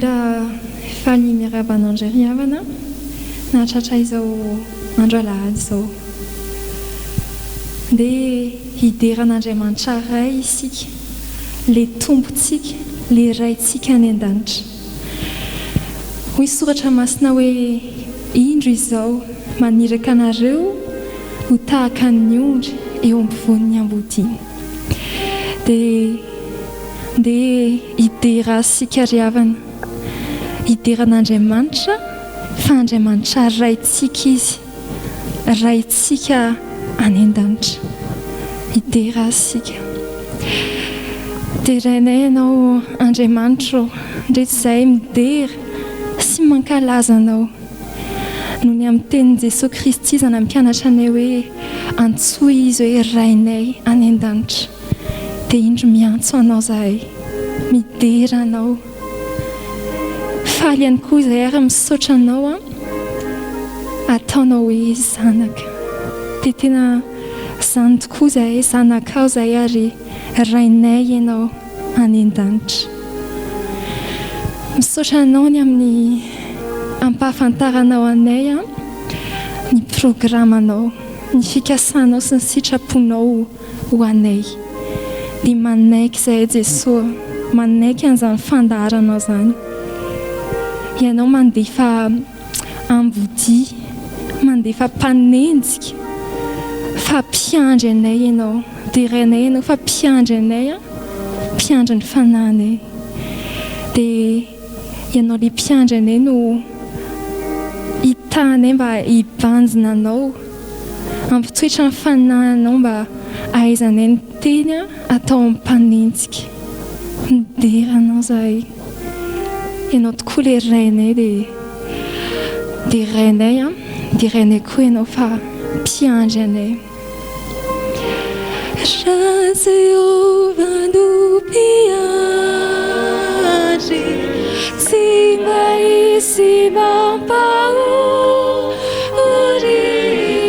vola faly miaraban'andriavana nahatratra izao andro alahady izao dia hideran'Andriamanitra ray isika, le tompontsika, le raintsika any an-danitra. Hoy soratra masina hoe indro izao maniraka anareo ho tahaka ny ondry eo ampovoan'ny ambodiny. Dia hidera sikariavana, hideran'Andriamanitra, fa Andriamanitra raintsika izy, raintsika any an-danitra, hidera sika. Dia rainay ianao Andriamanitra ndreto izay midera sy mankalaza anao noho ny amin'ny tenin' Jesosy Kristy izany mpianatra anay hoe antsoa izy hoe rainay any an-danitra. Dia indro miantso anao zahay, midera anao. Faly ihany koa izay ary misaotra anao ataonao hoe zanaka. Dia tena zany tokoa zahay, zanakao zahay ary rainay ianao any an-danitra. Misaotra anao ny amin'ny ampahafantaranao anay ny programanao, ny fikasanao sy ny sitraponao ho anay. Dia manaiky zahay Jesosy, manaiky an'izany fandaharanao zany. Ianao mandefa ambody, mandefa mpanenjika, fa mpiandry anay ianao. Dia rainay ianao fa mpiandry anay, mpiandry ny fanahinay. Dia ianao le mpiandry anay no hitanay mba hibanjina anao, ampitoetra ny fanahinao mba ahaizanay ny teny atao amin'ny mpanenjika. Midera anao zahay. Ianao tokoa le rainay dia rainay dia rainay koa ianao fa mpiandry anay. Jehovah no mpiandry, tsy mahisy mampahory,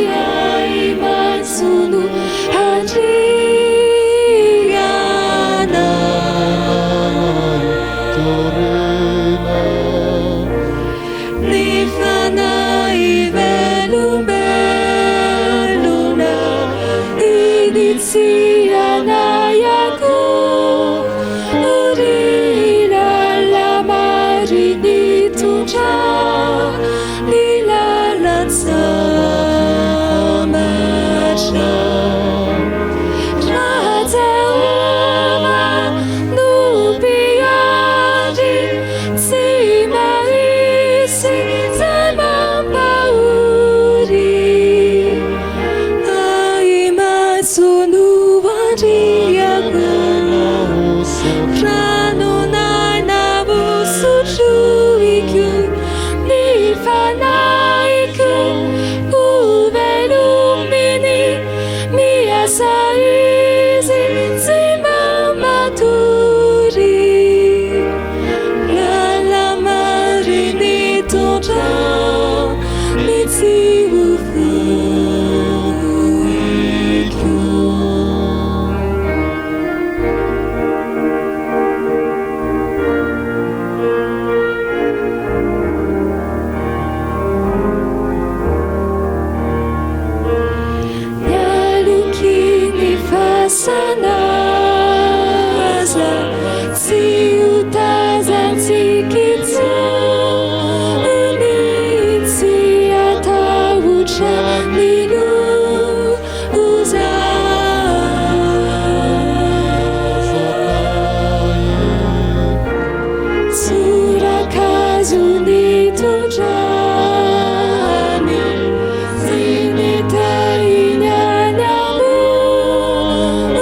ai mahazono handriana. Ny fanahy velombelona initsiana iako, orina lamary nitondra ny lalan-tsamatra. Raha Jehovah no mpiandry, tsy mahisy zay mampahory, ai mahazono handriako. Ranonaina vosotroiko, ny fanahiko ho velominy, miasa izy tsy mamatory. Lalamary nitondra ny tsy ho voiko. Mialoky ny fasanaza, tsy ho tazantsika intsony, tsy atahotra ny loza. Sorakazo nitondrany, tsy nitahiny any ambony,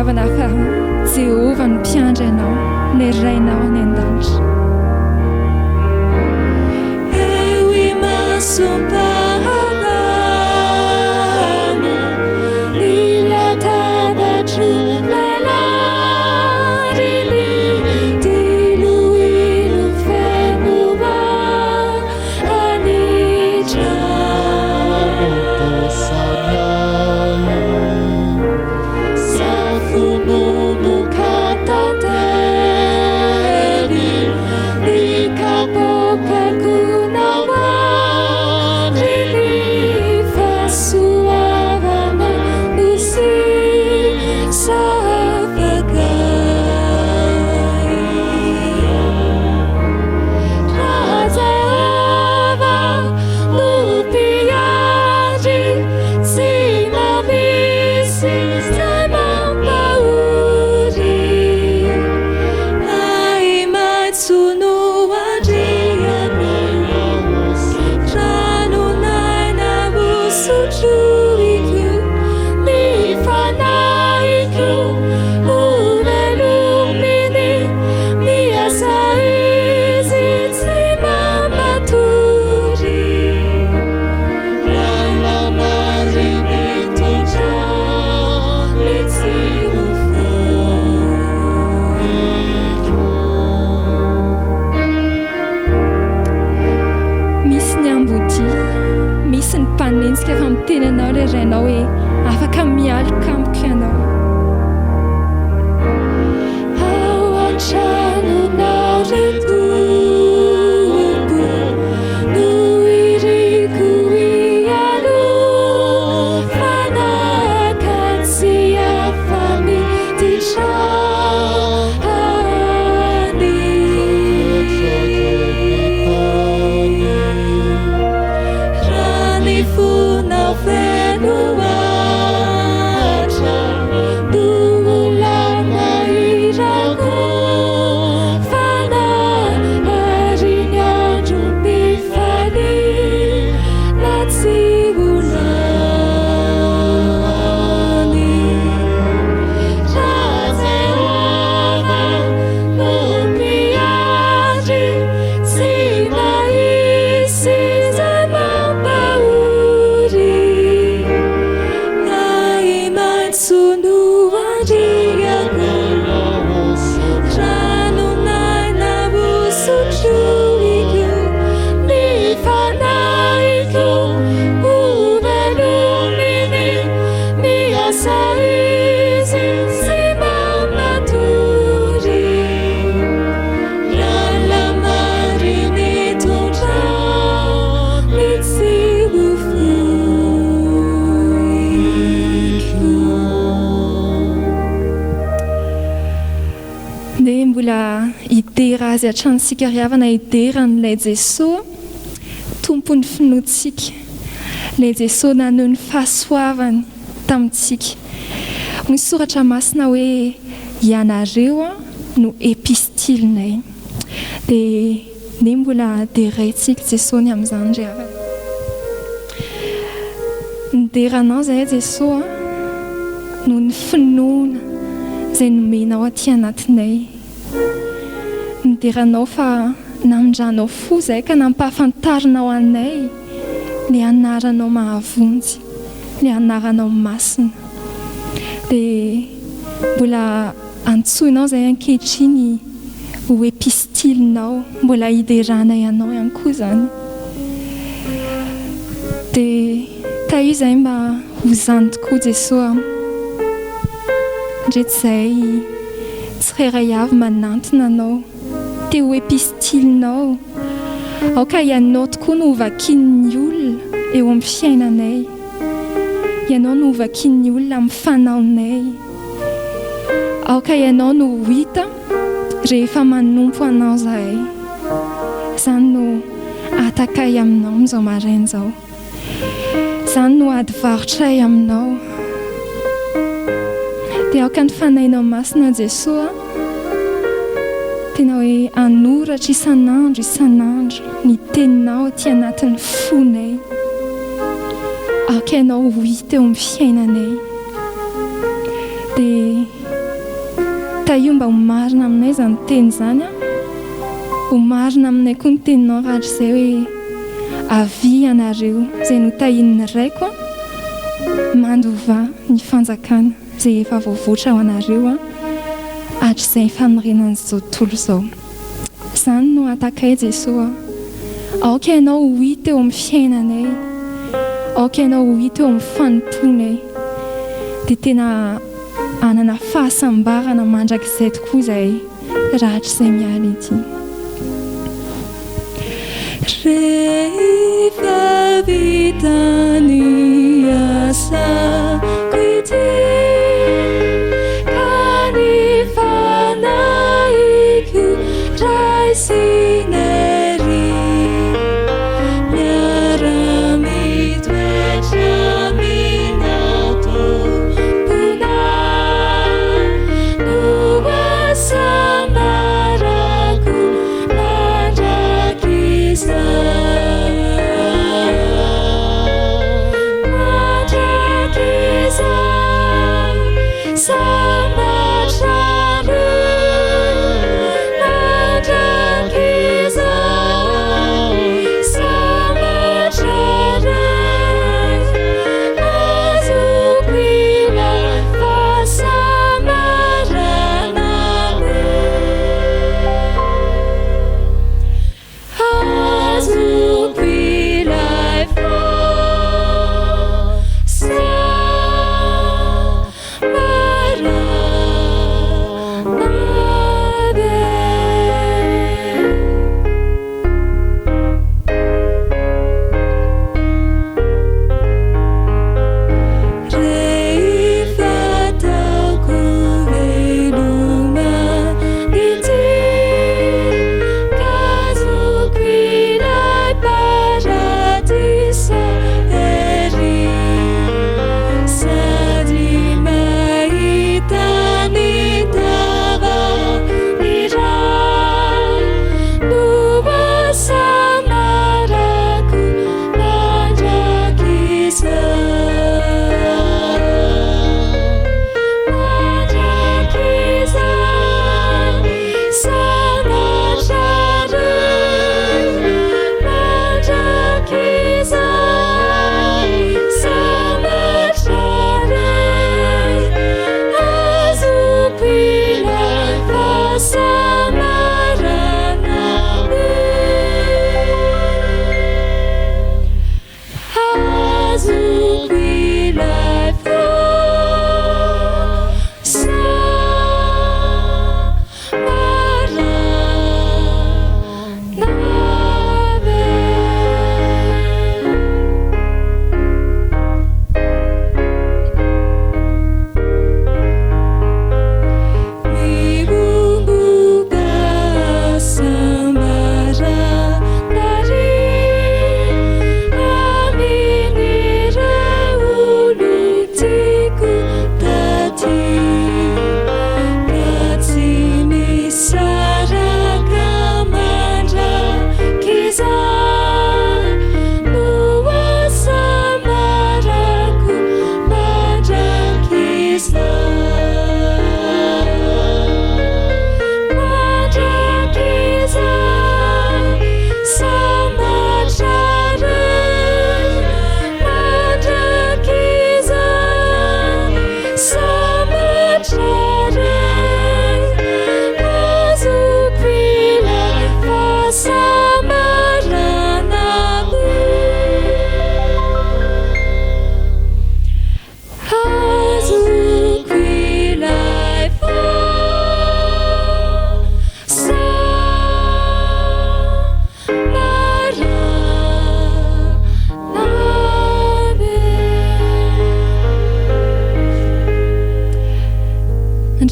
tadiavana fa Jehova no mpiandry anao, ilay rainao any an-danitra. Eo imasom-pahalana, ny latabatro lalary, diloilo fenoba anitra. Safonono katately, ny kapopako nawary, ny fahasoavana no sisafakay. Razava no mpiandry, tsy mamisy zay mampahory. Ay maitso no andriana, ranonaina vosotroiko, ny fanaiko ovelominy, miasa izy tsy mamatory. Raina mariny tondra ny tsirofaiko. Misy ny ambody, misy ny mpanenjika fa miteny anao ilay rainao hoe afaka mialoka amiko ianao. Ao an-tranonao ry Tompo, no iriko hialofana, ka tsy afa-miditra any. Raha ny fonao feno atra, dolana irako fana, ary ny andro mpifaly na tsy volany. Raha Jehova no mpiandry, tsy mahisy zay mampahory. Ay maitso no andriana, ranonaina vosotroiko, ny fanaiko ovelominy, miasa izy tsy mamatory. Lala mariny tondra ny tsirofaiko. Dia mbola hidera azy hatranintsika ry havana, hideran'ilay Jesosy tompony finoantsika, ilay Jesosy naneho ny fahasoavany tamintsika. Misy soratra masina hoe ianareo no epistilinay. Dia mbola deraintsika Jesosy amin'izany ry havana. Nideranao zay Jesosy no ny finoana izay nomenao aty anatinay. Nideranao fa namindranao fo zay ka nampahafantarinao anay le anaranao mahavonjy, le anaranao masina. Dia mbola antsoinao zay ankehitriny ho epistilinao, mbola hiderana ianao ihany koa zany. Dia ka io zay mba ho zany tokoa Jesosy, ndreto zay tsirairay avy manantona anao, te ho epistilinao. Aoka ianao tokoa no hovakin'ny olona eo amin'ny fiainanay, ianao no hovakin'ny olona amin'ny fanaonay. Aoka ianao no hita rehefa manompo anao zahay. Izany no atakay aminao amin'izao maraina izao. Izany no ady varotray aminao. Dia aoka ny fanainao masina Jesosy, tena hoe anoratra isan'andro ny teninao aty anatin'ny fonay. Aoka ianao ho hita eo amin'ny fiainanay. Dia ka io mba ho marina aminay zany teny zany a ho marina aminay koa ny teninao rahatra izay hoe avy anareo izay notahin'ny raiko a mandova ny fanjakana izay efa voavoatra ao anareo a hatr'izay fanorenan'izao tontolo izao izany no atakay Jesosy a aoka ianao ho hita eo amin'ny fiainanay aoka ianao ho hita eo amin'ny fanomponay dia tena anana fahasambarana mandrakizay tokoa izay rahatr'izay miala ety rehefa vita ny asako ity ka ny fanahyko raisinary miara-mitoetra minaotompona no asamarako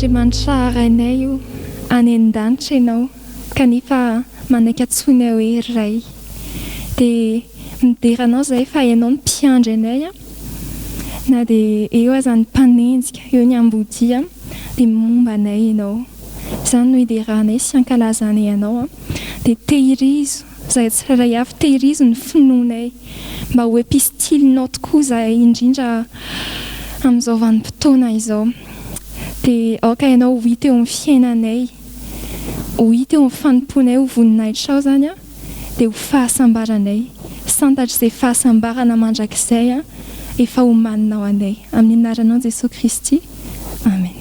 Andriamanitra arainay io any an-danitra ianao kanefa manaiky antsoina hoe ray dia mideranao izay fa ianao ny mpiandry anay na dia eo aza ny mpanenjika eo ny ambodia dia momba anay ianao izany no iderahanay sy ankalazanay ianao dia tehirizo izay tsirairay avy tehirizo ny finoanay mba ho epistilinao tokoa izay indrindra amin'izao vanim-potoana izao dia aoka ianao ho hita eo amin'ny fiainanay, ho hita eo amin'ny fanomponay ho voninahitra ao zany a, dia ho fahasambaranay, santatra izay fahasambarana mandrakizay a efa homaninao anay, amin'ny anaranao Jesosy Kristy, amen.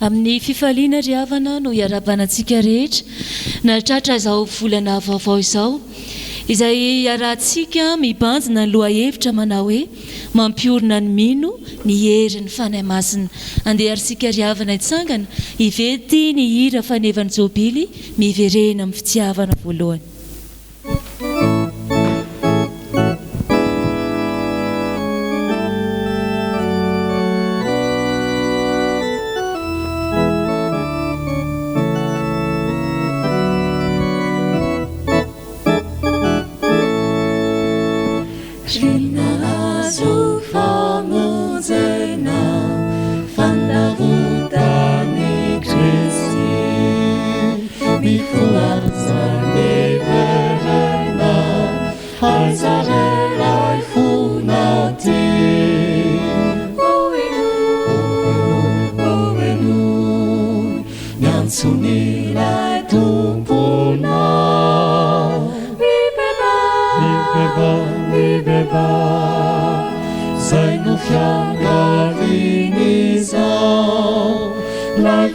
Amin'ny fifaliana ry havana no iarabanantsika rehetra natratra izao volana vaovao izao, izay iarahantsika mibanjina ny lohahevitra manao hoe mampiorina ny mino ny herin'ny fanahy masina. Andeha arsika ry havana itsangana ivety ny hira fanevan'ny jobily miverena amin'ny fitiavana voalohany.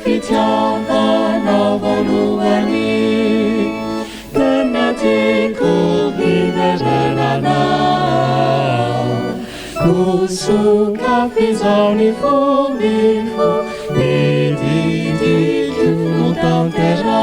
Fitiavana voalohany, tena tiako hiverenana, kosoka fizaony fomifo, mididiko no tantera.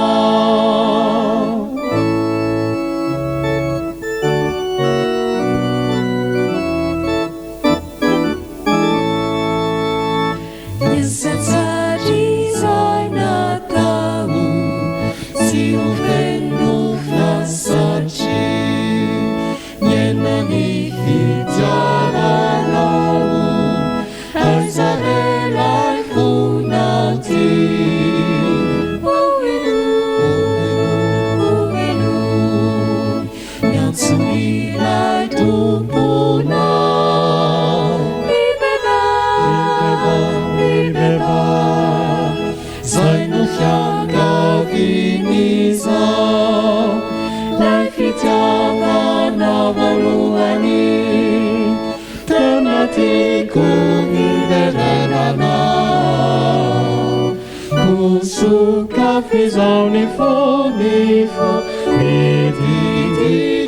Suka fizaony fomifo, mididiko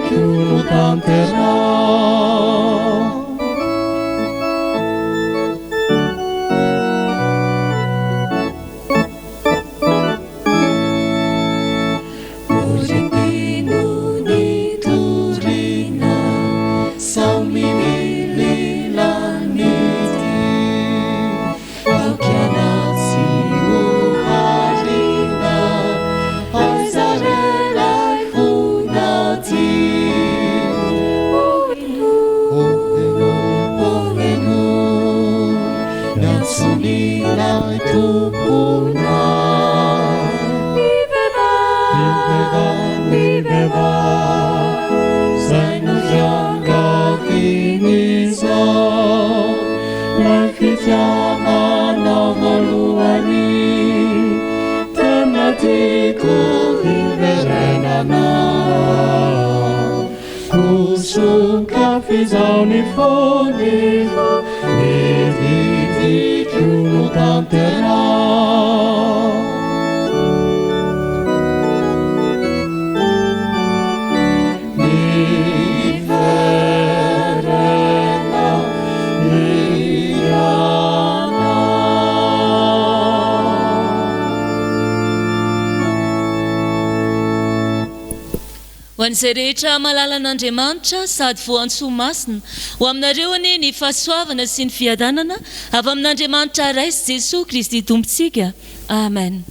no tantera. Suka fizaony fomifo, mididiko no tantera. Ho an'izay rehetra malala an'Andriamanitra sady voantsoa masina, ho aminareo anie ny fahasoavana sy ny fiadanana avy amin'Andriamanitra ray sy Jesosy Kristy Tompontsika amen.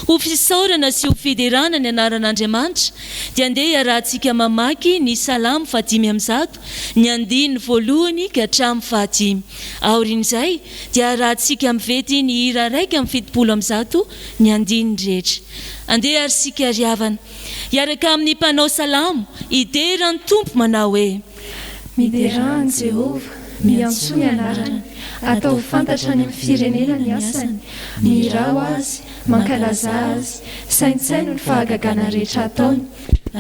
Ho fisaorana sy ho fiderana ny anaran'Andriamanitra dia andeha iarahantsika mamaky ny salamo 500 ny andiny voalohany ka hatramin'ny 5. Aorian'izay dia arahantsika mivety ny hira raiky amin'ny 700 ny andiny rehetra. Andeha arisika riavana iaraka amin'ny mpanao salamo iderany tompo manao hoe miderahany Jehova miantsoa ny anarany atao fantatra any amin'ny firenena ny asany mirao azy mankalaza azy saintsaino ny fahagagana rehetra ataony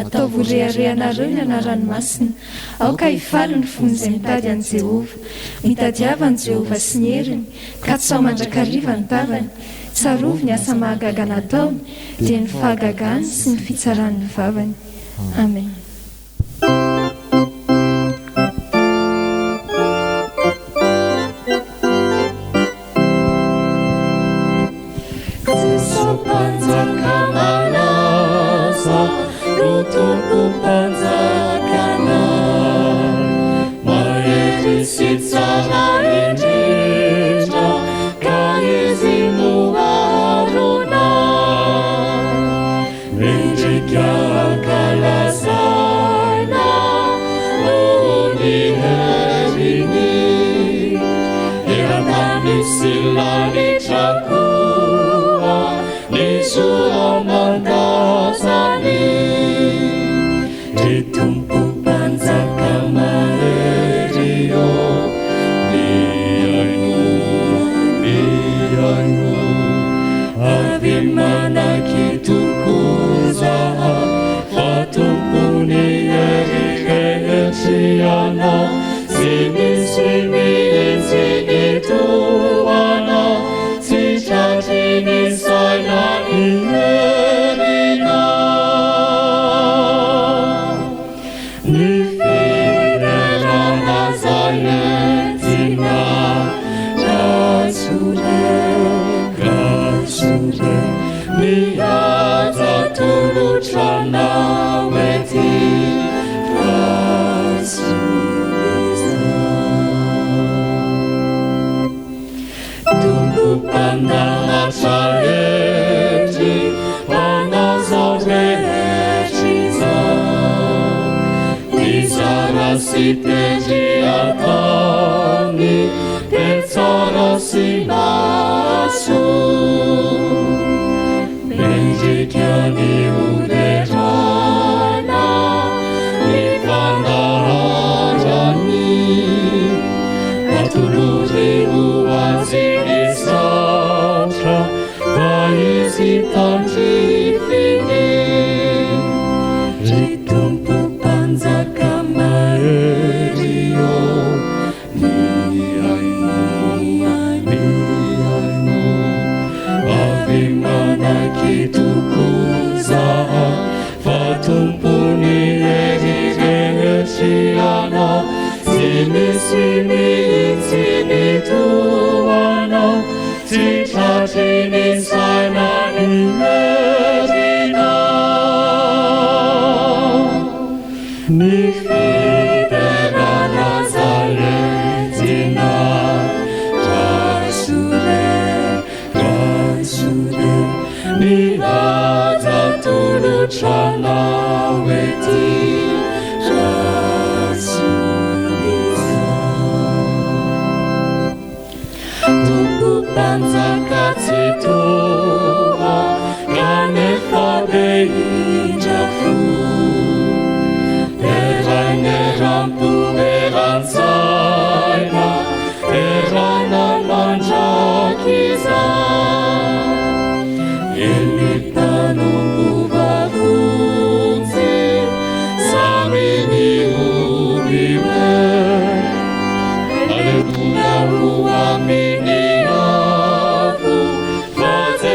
atao voreharehanareo ny anarany masina aoka hifalo ny fony izay mitady an' Jehova mitadiavany Jehova sy ny heriny ka tsy sao mandrakariva ny tavany tsarovy ny asa mahagagana ataony dia ny fahagagany sy ny fitsarany vavany. Amen.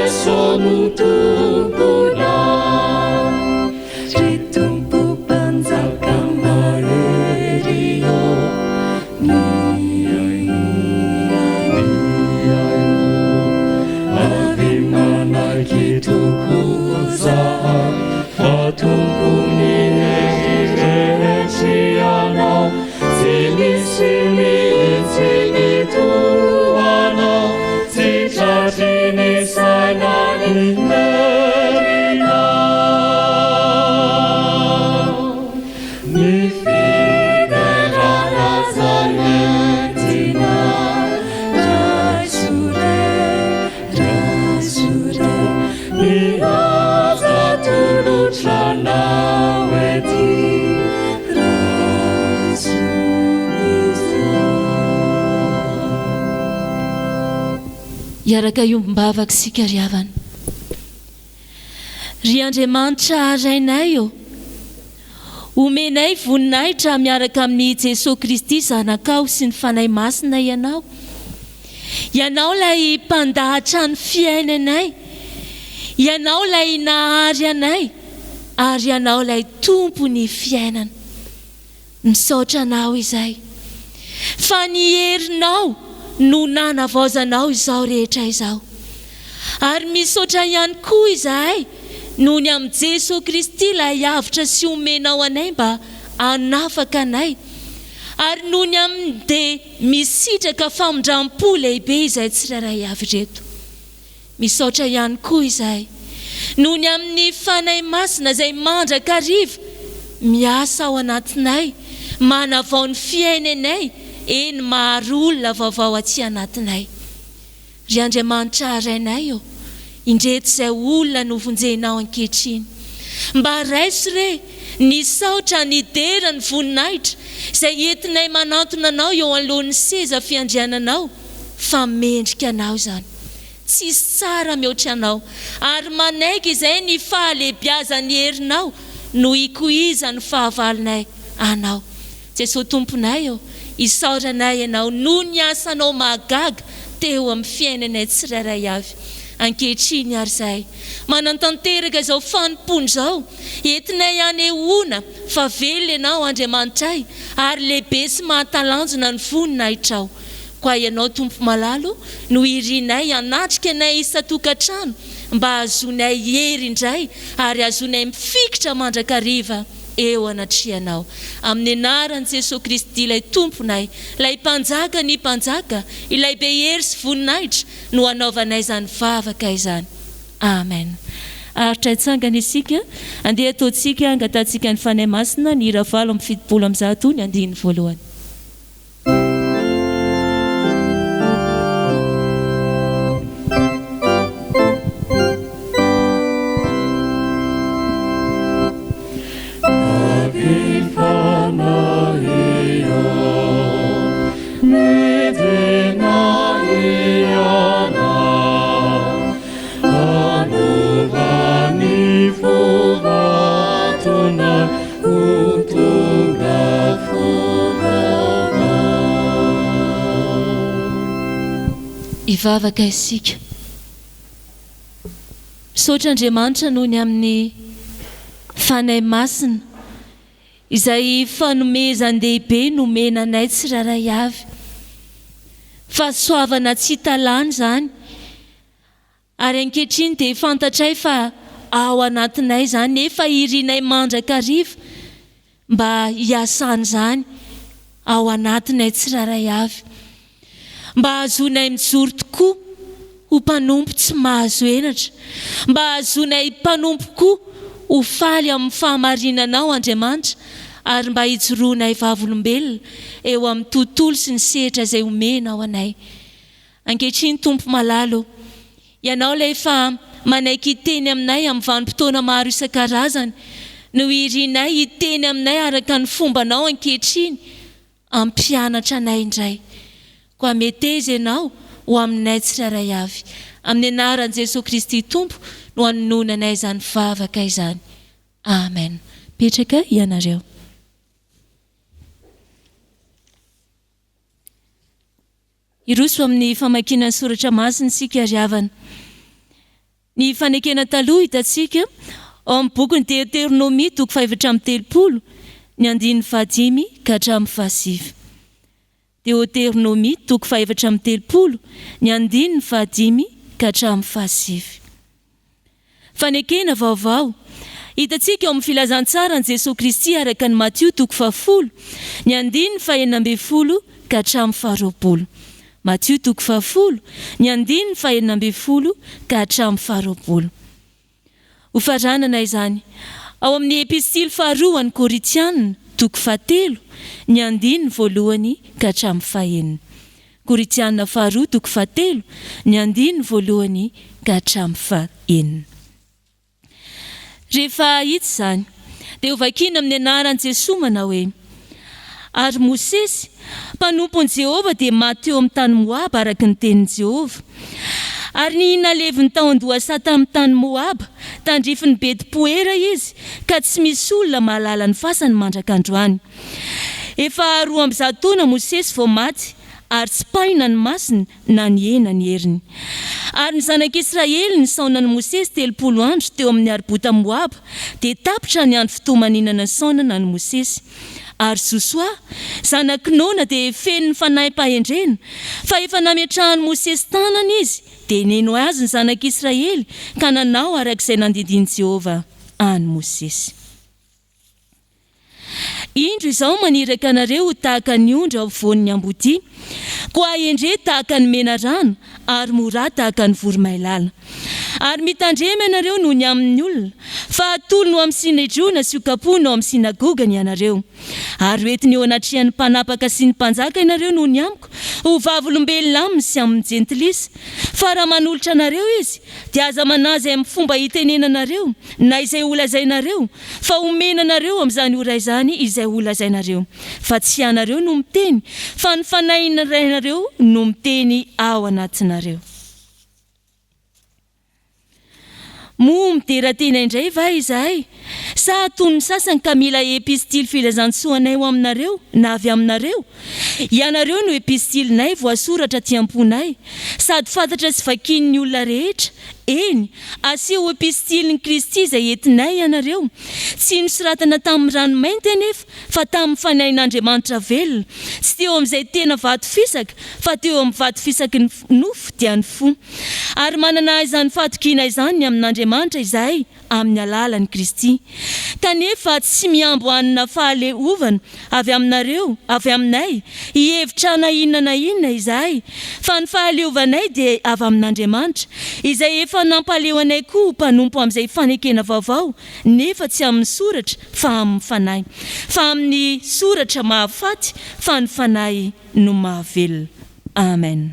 Sonu tu puna Utranao ety Iaraka iombavaka sika ry havana. Ry Andriamanitra arainay eo. Omenay voninahitra miaraka amin'ny Jesosy Kristy zanakao sy ny fanahy masina ianao. Ianao lay mpandahatra ny fiainanay. Ianao lay nahary anay. Ary ianao lay tompony fiainana. Misaotra anao izay. Fa ny herinao no nanavaozanao izao rehetra izao. Ary misaotra ihany koa izahay noho ny amin'ny Jesosy Kristy lay avitra sy omenao anay mba hanafaka anay. Ary noho ny amin'ny dia misitraka famondram-po lehibe izay tsirairay avy reto. Misaotra ihany koa izahay noho ny amin'ny fanahy masina izay mandrakariva miasa ao anatinay, manavao ny fiainanay, eny maharo olona vaovao aty anatinay. Ry Andriamanitra arainay eo, indreto izay olona novonjenao ankehitriny. Mba raiso re ny saotra ny dera ny voninahitra izay entinay manantona anao eo anoloan'ny seza fiandriananao, fa mendrika anao izany. Tsisy tsara mihoatra anao, ary manaiky izay ny fahalebiazan'ny herinao no hikoizan'ny fahavalonay anao. Jesosy tomponay eo, isaoranay ianao noho ny asanao mahagaga teo amin'ny fiainanay tsirairay avy. Ankehitriny ary izay manantanteraka izao fanompony izao, entinay hanehoana fa velona ianao Andriamanitray, ary lehibe sy mahatalanjona ny voninahitrao. Koa ianao tompo malalo no irinay hanatrika anay isa-tokantrano mba azonay hery indray ary azonay mifikitra mandrakariva eo anatrianao. Amin'ny anaran'i Jesosy Kristy ilay tomponay, ilay mpanjaka ny mpanjaka, ilay be hery sy voninahitra no hanaovanay izany vavaka izany. Amen. Aritra itsangana isika, andeha ataontsika angatantsika ny fanahy masina ny hira 770 ny andiny voalohany. Ivavaka isika. Misaotra Andriamanitra noho ny amin'ny fanahy masina izay fanomezan-dehibe nomenanay tsirairay avy. Fahasoavana tsy talany izany. Ary ankehitriny dia fantatray fa ao anatinay izany, nefa irinay mandrakariva mba hiasana izany ao anatinay tsirairay avy. Mba azonay mijoro tokoa ho mpanompo tsy mahazo henatra. Mba azonay mpanompo koa ho faly amin'ny fahamarinanao Andriamanitra, ary mba hijoroanay vavolombelona eo amin'ny tontolo sy ny sehatra izay omenao anay. Ankehitriny tompo malalo, ianao ilay efa manaiky hiteny aminay amin'ny vanim-potoana maro isan-karazany, no irinay hiteny aminay araka ny fombanao ankehitriny, ampianatra anay indray. Koa meteza ianao ho aminay tsirairay avy. Amin'ny anaran'i Jesosy Kristy tompo no hanononanay izany vavaka izany. Amen. Petraka ianareo. Iroso amin'ny famakiana ny soratra masina sika ry havana. Ny fanekena taloha hitantsika ao amin'ny boky ny Deutéronomie 5:30 ny andiny 5 ka hatramin'ny 7. Deutéronomie 5:30 ny andiny 5 ka hatramin'ny 7. Fanekena vaovao. Hitantsika ao amin'ny filazantsara ny Jesosy Kristy araka ny Matthieu 10 ny andiny 9 ka hatramin'ny 20. Matthieu 10 ny andiny 9 ka hatramin'ny 20. Ho faranana izany ao amin'ny epistily 2 ny Koritianina 7 ny andiny 1 ka hatramin'ny 1. Koritianina 2 ny andiny 1 ka hatramin'ny 1. Rehefa hitsy zany dia hovakiana amin'ny anaran'i Jesosy manao hoe: ary Mosesy mpanompon'i Jehovah dia maty teo amin'ny tany Moaba araka ny tenin'i Jehovah. Ary ny naleviny taon-doha tamin'ny tany Moaba tandrifiny Beti-poera izy, ka tsy misy olona mahalala ny fasany mandrak'androany. Efa 12 taona Mosesy vao maty, ary tsy paina ny masiny na ny hena ny heriny. Ary ny zanak'Israely nisaonan'i Mosesy 30 andro teo amin'ny aribota Moaba, dia tapitra ny andro fitomaninana ny saonana ny Mosesy. Ary Josoa, zanaky Nona, dia feno ny fanahy-pahendrena, fa efa nametrahany Mosesy tanana izy, dia neno azy ny zanak'Israely ka nanao arak'izay nandidiny Jehovah any Mosesy. Indro izao maniraka anareo tahaka ny ondry ao afovoan'ny ambody, koa endre tahaka ny mena rano, ary mora tahaka ny voromailala. Ary mitandrema ianareo noho ny amin'ny olona, fa atolo no amin'ny sinedrona sy okapoana ao amin'ny sinagogany ianareo. Ary hoentiny eo anatrihan'ny mpanapaka sy ny mpanjaka ianareo noho ny amiko, ho vavolombelona aminy sy amin'ny jentilisa. Fa raha manolotra anareo izy, dia aza manazy amin'ny fomba hitenenanareo, na izay olazainareo, fa omena anareo amin'izany ora izany izay olazainareo. Fa tsy anareo no miteny, fa ny fanahinareo no miteny ao anatinareo. Mo midera-tena indray va izahay? Sa toy ny sasany ka mila epistily filazantsoanay ho aminareo na avy aminareo? Ianareo no epistilinay voasoratra aty am-ponay, sady fantatra sy vakin'ny olona rehetra. Eny, aseho epistiliny Kristy izay entinay ianareo. Tsy nosoratana tamin'ny ranomainty anefa, fa tamin'ny fanahin'Andriamanitra velona. Tsy teo amin'izay tena vato fisaka, fa teo amin'ny vato fisaky ny nofo dia ny fo. Ary manana izany fatokina izany amin'Andriamanitra izahay amin'ny alalan'i Kristy. Kanefa tsy miambo anina fahaleovana avy aminareo, avy aminay, hihevitra na inona izahay, fa ny fahaleovanay dia avy amin'Andriamanitra, izay efa nampaleo anay koa mpanompo amin'izay fanekena vaovao, nefa tsy amin'ny soratra fa amin'ny fanahy. Fa amin'ny soratra mahafaty, fa ny fanahy no mahavelona. Amen.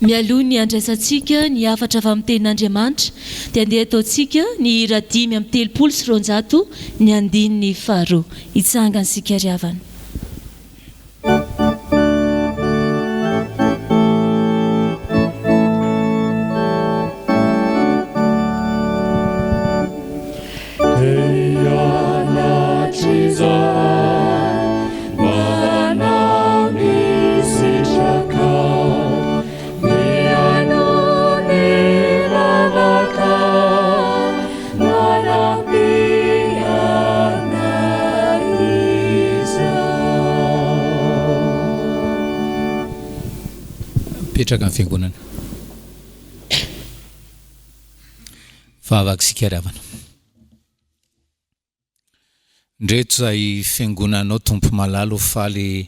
Mialoha ny andraisantsika ny hafatra avy amin'ny tenin'Andriamanitra, dia andeha ataontsika ny hira 5:30 ny andininy 2. Hitsangana sika ry havana. Petraka amin'ny fiangonana. Vavaka sika ry havana. Ndreto izay fiangonanao tompo malalo faly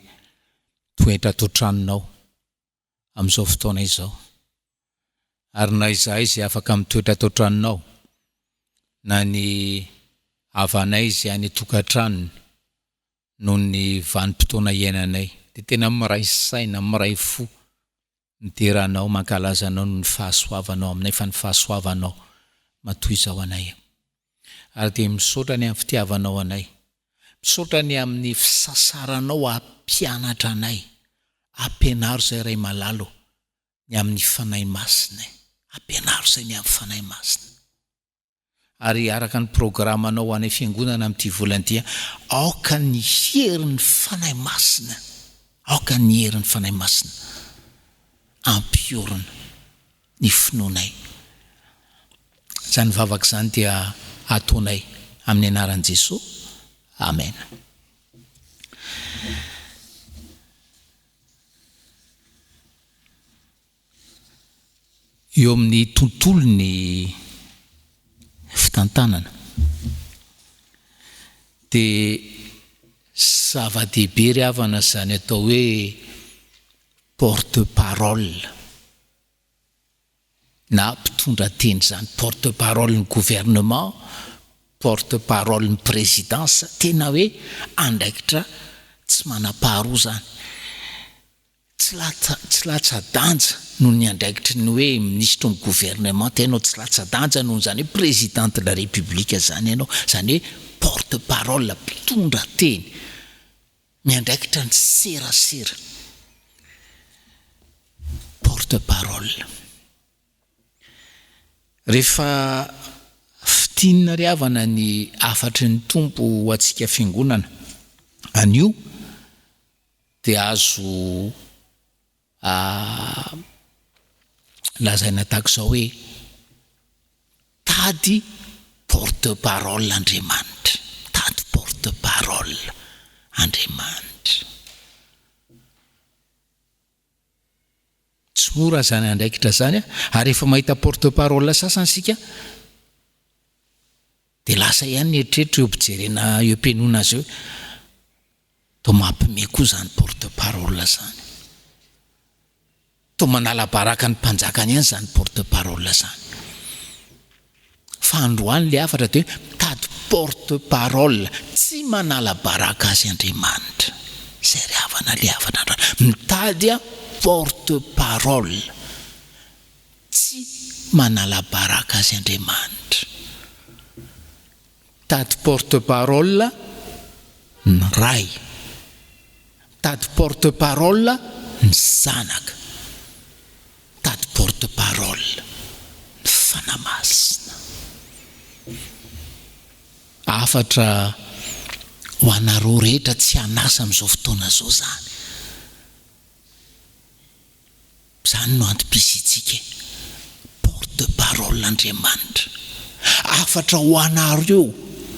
toetra ato tranonao amin'izao fotoana izao. Ary na izahay izay afaka mitoetra ato tranonao, na ny havanay izay any tokantranony noho ny vanim-potoana iainanay, dia tena miray saina, miray fo niteranao, mankalazanao ny fahasoavanao aminay, fa ny fahasoavanao matoy izao anay. Ary dia misaotra ny amin'ny fitiavanao anay, misaotra ny amin'ny fisasaranao ampianatra anay, ampianaro izay ray malalo ny amin'ny fanahy masina, ampianaro izay ny amin'ny fanahy masina. Ary araka ny programanao anay fiangonana amin'ity volan'ity, aoka ny herin'ny fanahy masina, aoka ny herin'ny fanahy masina ampiorina ny finoanay. Izany vavaka izany dia ataonay amin'ny anaran'i Jesosy. amen. Eo amin'ny tontolo ny fitantanana dia zava-dehibe ry havana zany atao hoe porte-parole na mpitondra teny zany, porte-parole ny gouvernement, porte-parole ny présidence, tena hoe andraikitra tsy manam-paharoa zany, tsy latsa-danja noho ny andraikitry ny hoe ministre ny gouvernement, tenao tsy latsa-danja noho zany hoe président de la république zany ianao, zany hoe porte-parole, mpitondra teny, miandraikitra ny serasera, porte-parole. Rehefa fitinina ry havana ny afatry ny tompo ho antsika fiangonana anio dia azo lazaina tahaka izao hoe tady porte-parole Andriamanitra, tady porte-parole Andriamanitra. Tsy mora zany andraikitra zany ary rehefa mahita porte-parole sasany sika dia lasa ihany ny eritreritra eo ampijerena eo am-pianona azy eo to mampime koa zany porte-parole zany, to manala baraka ny mpanjakany ihany zany porte-parole zany. Fa androany le afatra dia tady porte-parole tsy manala baraka azy Andriamanitra. Zay ry havana le afatra androany, mitady porte-parole tsy manala baraka azy Andriamanitra. Tady porte-parole ny ray, tady porte-parole ny zanaka, tady porte-parole ny fanamasina. Afatra ho anareo rehetra tsy hanasa amin'izao fotoana zao zany. Zany no antom-pisitsika porte-parole Andriamanitra. Afatra ho anareo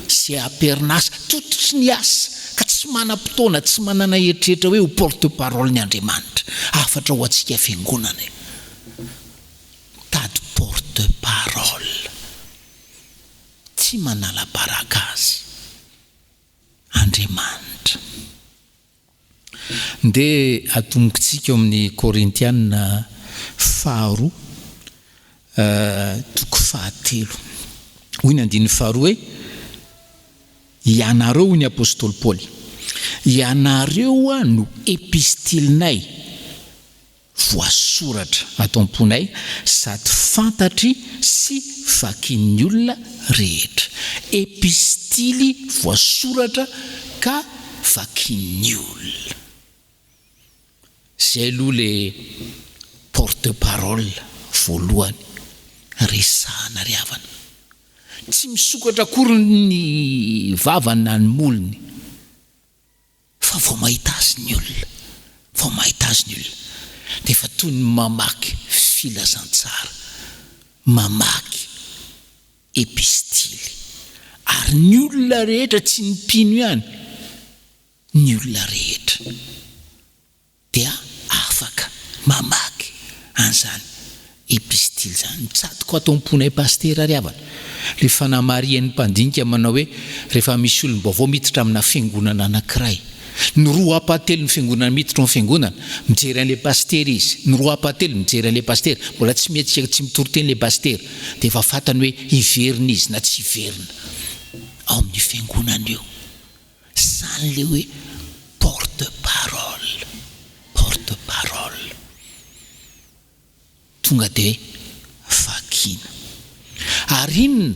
sy amperinasa tototry ny asa ka tsy manam-potoana, tsy manana eritreritra hoe ho porte-parole ny Andriamanitra. Afatra ho antsika fiangonana tady porte-parole tsy manala baraka azy Andriamanitra. Nde atombontsika amin'ny Korintiana 2 toko 7 hoy ny andiny 2 hoe ianareo ny apôstôly Paoly, ianareo no epistilinay voasoratra ato am-ponay sady fantatry sy vakin'ny olona rehetra. Epistily voasoratra ka vakin'ny olona. Zay aloha le porte-parole voalohany resahana ry havana. Tsy misokatra akory ny vavany na ny molony, fa vao mahita azy ny olona, vao mahita azy ny olona dia efa toy ny mamaky filazantsara, mamaky epistily. Ary ny olona rehetra tsy ny mpino ihany, ny olona rehetra dia afaka mamaky an'izany epistily zany. Mitsatoka ato am-ponay pastera ry havana, le fanamarian'ny mpandinika manao hoe rehefa misy olom-baovao miditra amina fiangonana anankiray, ny roa apatelo ny fiangonana miditra amin'ny fiangonana mijery an'le pastera izy, ny roa apatelo mijery an'le pastera, mbola tsy mety tsy mitory-teny le pastera dia efa fantany hoe hiverina izy na tsy hiverina ao amin'ny fiangonana eo. Zany le hoe porte-parole, porte-parole. Tonga dia vakina. Ary inona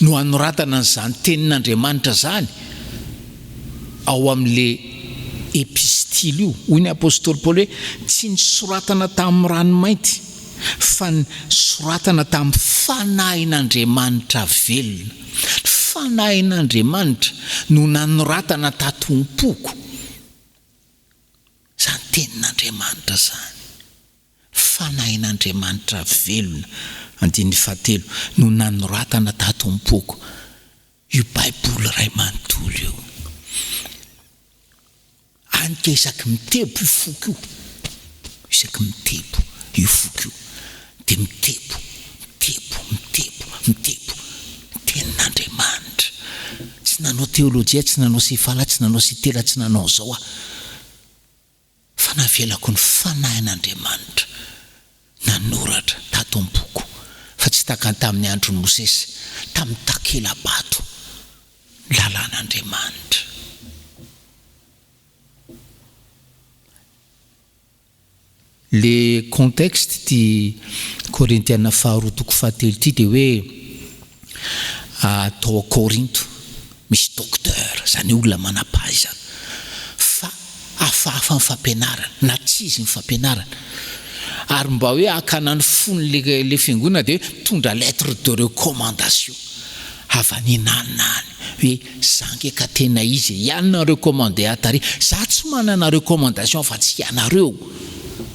no anoratana an'izany tenin'Andriamanitra zany ao amin'le epistily io? Hoy ny apôstôly Paoly hoe tsy nisoratana tamin'ny ranomainty fa nisoratana tamin'ny fanahin'Andriamanitra velona. Fanahin'Andriamanitra no nanoratana tato am-poko. Zany tenin'Andriamanitra zany. Fanahin'Andriamanitra velona, andiny 7 no nanoratana tato am-poko. io baiboly ray manontolo io anika isaky mitebo io foko io isaky mitebo io foko io dia mitebo tenin'Andriamanitra tsy nanao teolojia tsy nanao sifala tsy nanao sitela tsy nanao zao fa navelako ny fanahin'Andriamanitra nanoratra tato am-boko fa tsy takany tamin'ny andron'ny Mosesy tamin'ny takela-bato lalàn'Andriamanitra. Le contexte ty Korintiana 2:7 ty dia hoe tao a Korinto misy docteur zany olona manapahizana fa hafahafa ny fampianarana na tsy izy ny fampianarana ary mba hoe hakana ny fony le fiangonana dia hoe tondra lettre de recommandation avy any naninany hoe zange ka tena izy ianona recommandé atary za tsy manana recommandation fa tsy ianareo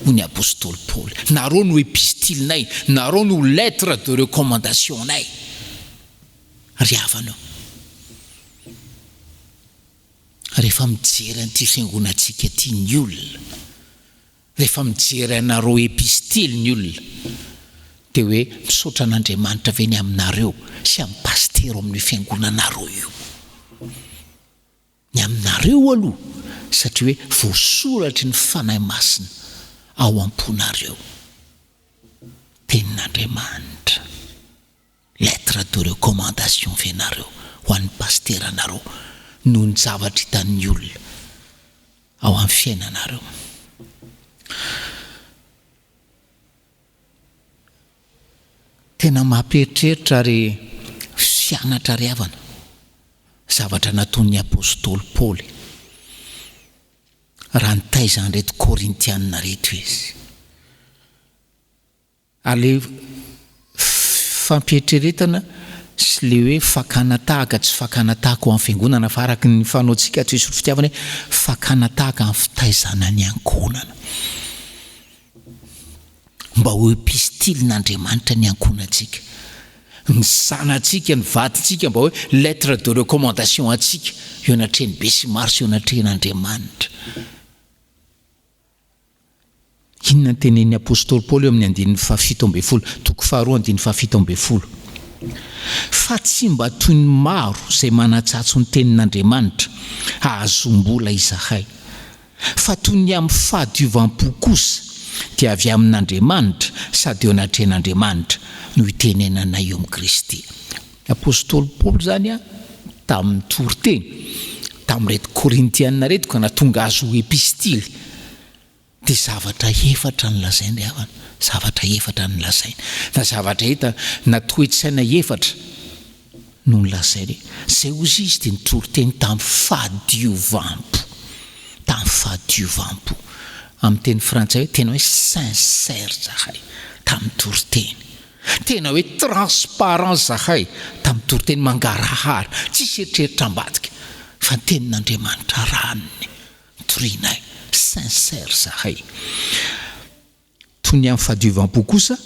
ny apôstôly Paul nareo no epistilenay nareo no lettre de recommandation nay ry havanao rehefa mijery an'ity fiangonantsika ty ny olona rehefa mijery anareo epistily ny olona dia hoe misaotra an'Andriamanitra ve ny aminareo sy amin'ny pastero amin'ny fiangonanareo io ny aminareo aloha satria hoe voasoratry ny fanahy masina ao am-ponareo tenin'Andriamanitra lettre de recommandation venareo ho an'ny pasteranareo noho ny zavatra hitan'ny olona ao amin'ny fiainanareo. Tena mamperitreritra ary fianatra ry havana zavatra nataon'ny apôstôly Paul raha nitaizany reto Korintianina reto izy ale fampietreretana sy le hoe fakanatahaka tsy fakanatahaka ho amin'ny fiangonana fa araky ny fanaontsika tsy isotry fitiavana hoe fakanatahaka amin'ny fitaizana ny ankonana mba ho epistilen'Andriamanitra ny ankonantsika ny zanantsika ny vadintsika mba hoe lettre de recommandation antsika eo anatreny be sy maro sy eo anatren'Andriamanitra. Inona ny tenen'ny apôstôly Paul eo amin'ny 2:7 fa tsy mba toy ny maro izay manatsatso ny tenin'Andriamanitra ahazom-bola izahay fa toy ny amin'ny fahadiovampo kosa dia avy amin'Andriamanitra sady eo anatren'Andriamanitra no itenenana eo amin'ny Kristy. Apôstôly Paul zany tamin'ny toroteny tamin'ireto Korintianina reto ka natonga azy ho epistily dia zavatra efatra ny lazainy havana zavatra efatra ny lazainy na zavatra hita na toe-tsaina efatra no ny lazainy zay ozy izy dia nitoroteny tamin'ny fahadiovampo amin'ny teny frantsay hoe tena hoe sincère zahay tamin'ny toroteny tena hoe transparence zahay tamin'ny toroteny mangarahara tsisy eritreritra ambadika fa ny tenin'Andriamanitra ranony torinay sincère zahay. Toy ny amin'ny fahadiovampo kosa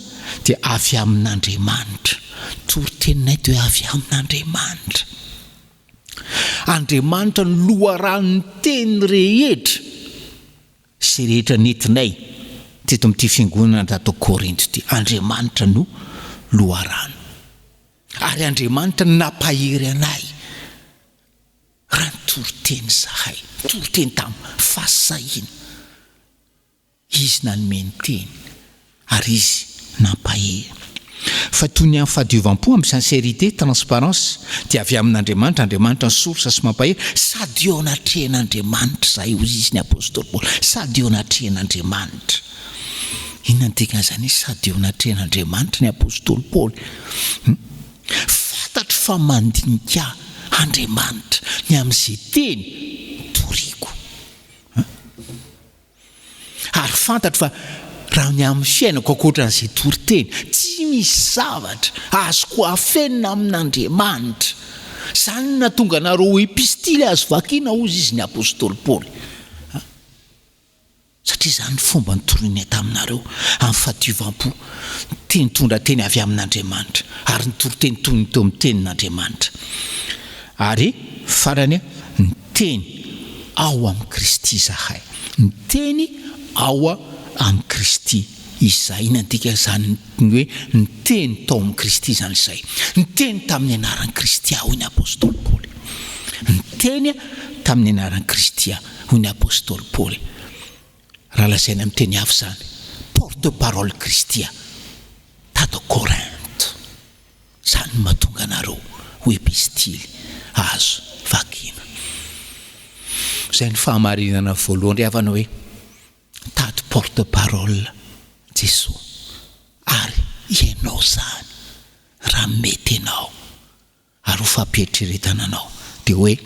dia avy amin'Andriamanitra toriteninay dia avy amin'Andriamanitra Andriamanitra ny loharan'ny teny rehetra sy rehetra nentinay teto amin'ity fiangonana tato Korinto ty Andriamanitra no loharano ary Andriamanitra nampahery anay raha ny toriteny zahay toriteny tamin'ny fahasahiana izy nanome ny teny ary izy nampahery fa toy ny amin'ny fahadiovampo amin'ny sincérité transparence dia avy amin'Andriamanitra Andriamanitra ny sorsa sy mampahery sady eo anatrehan'Andriamanitra zay ozy izy ny apôstôly Paul sady eo anatrehan'Andriamanitra. Inona ny tekana zany sady eo anatrehan'Andriamanitra ny apôstôly Paul fantatro fa mandinika Andriamanitra ny amin'izay teny toriko ary fantatro fa raha ny amin'ny fiainako ankoatran'izay toriteny tsy misy zavatra azoko afenina amin'Andriamanitra zany natonga nareo epistily azo vakiana ozy izy ny apôstôly Paul satria zany fomba nitoriany taminareo amin'ny fahadiovampo teny tondra teny avy amin'Andriamanitra ary ny toriteny toy ny teo amin'ny tenin'Andriamanitra Ary farany ny teny ao amin'ny Kristy zahay. Ny teny ao amin'ny Kristy izay nantika zany hoe ny teny tao amin'ny Kristy zany izay. Ny teny tamin'ny anaran'ny Kristy hoy ny apôstôly Paoly. Ny teny tamin'ny anaran'ny Kristy hoy ny apôstôly Paoly. Raha lazaina amin'ny teny hafa zany, porte-parole Kristy tato Korinthe. Zany mahatonga anareo ho epistily azo vakina. Zay ny fahamarinana voalohany ry havana hoe tato porte-parole Jesosy. Ary ianao zany raha mety ianao ary ho fampietreretana anao dia hoe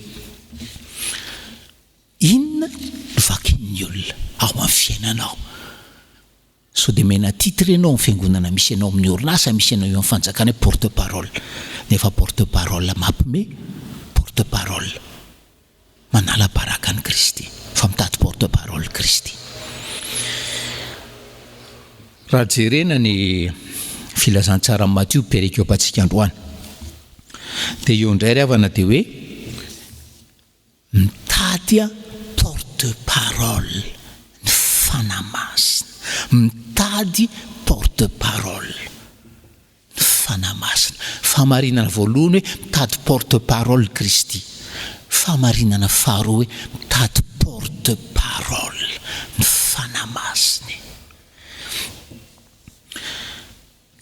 inona no vakin'ny olona ao amin'ny fiainanao. So dia mena titre ianao amin'ny fiangonana misy ianao amin'ny orinasa, misy ianao eo amin'ny fanjakana hoe porte-parole. Nefa porte-parole mampime, porte-parole manala baraka ny Kristy, fa mitady porte-parole Kristy. Raha jerena ny filazantsara Matthieu perikiopantsika androany dia eo indray ry havana dia hoe mitady porte-parole ny fanamasina. Mitady porte-parole ny fanamasina. Famarinana voalohany hoe mitady porte-parole Kristy. Famarinana faharoa hoe mitady porte-parole ny fanamasina.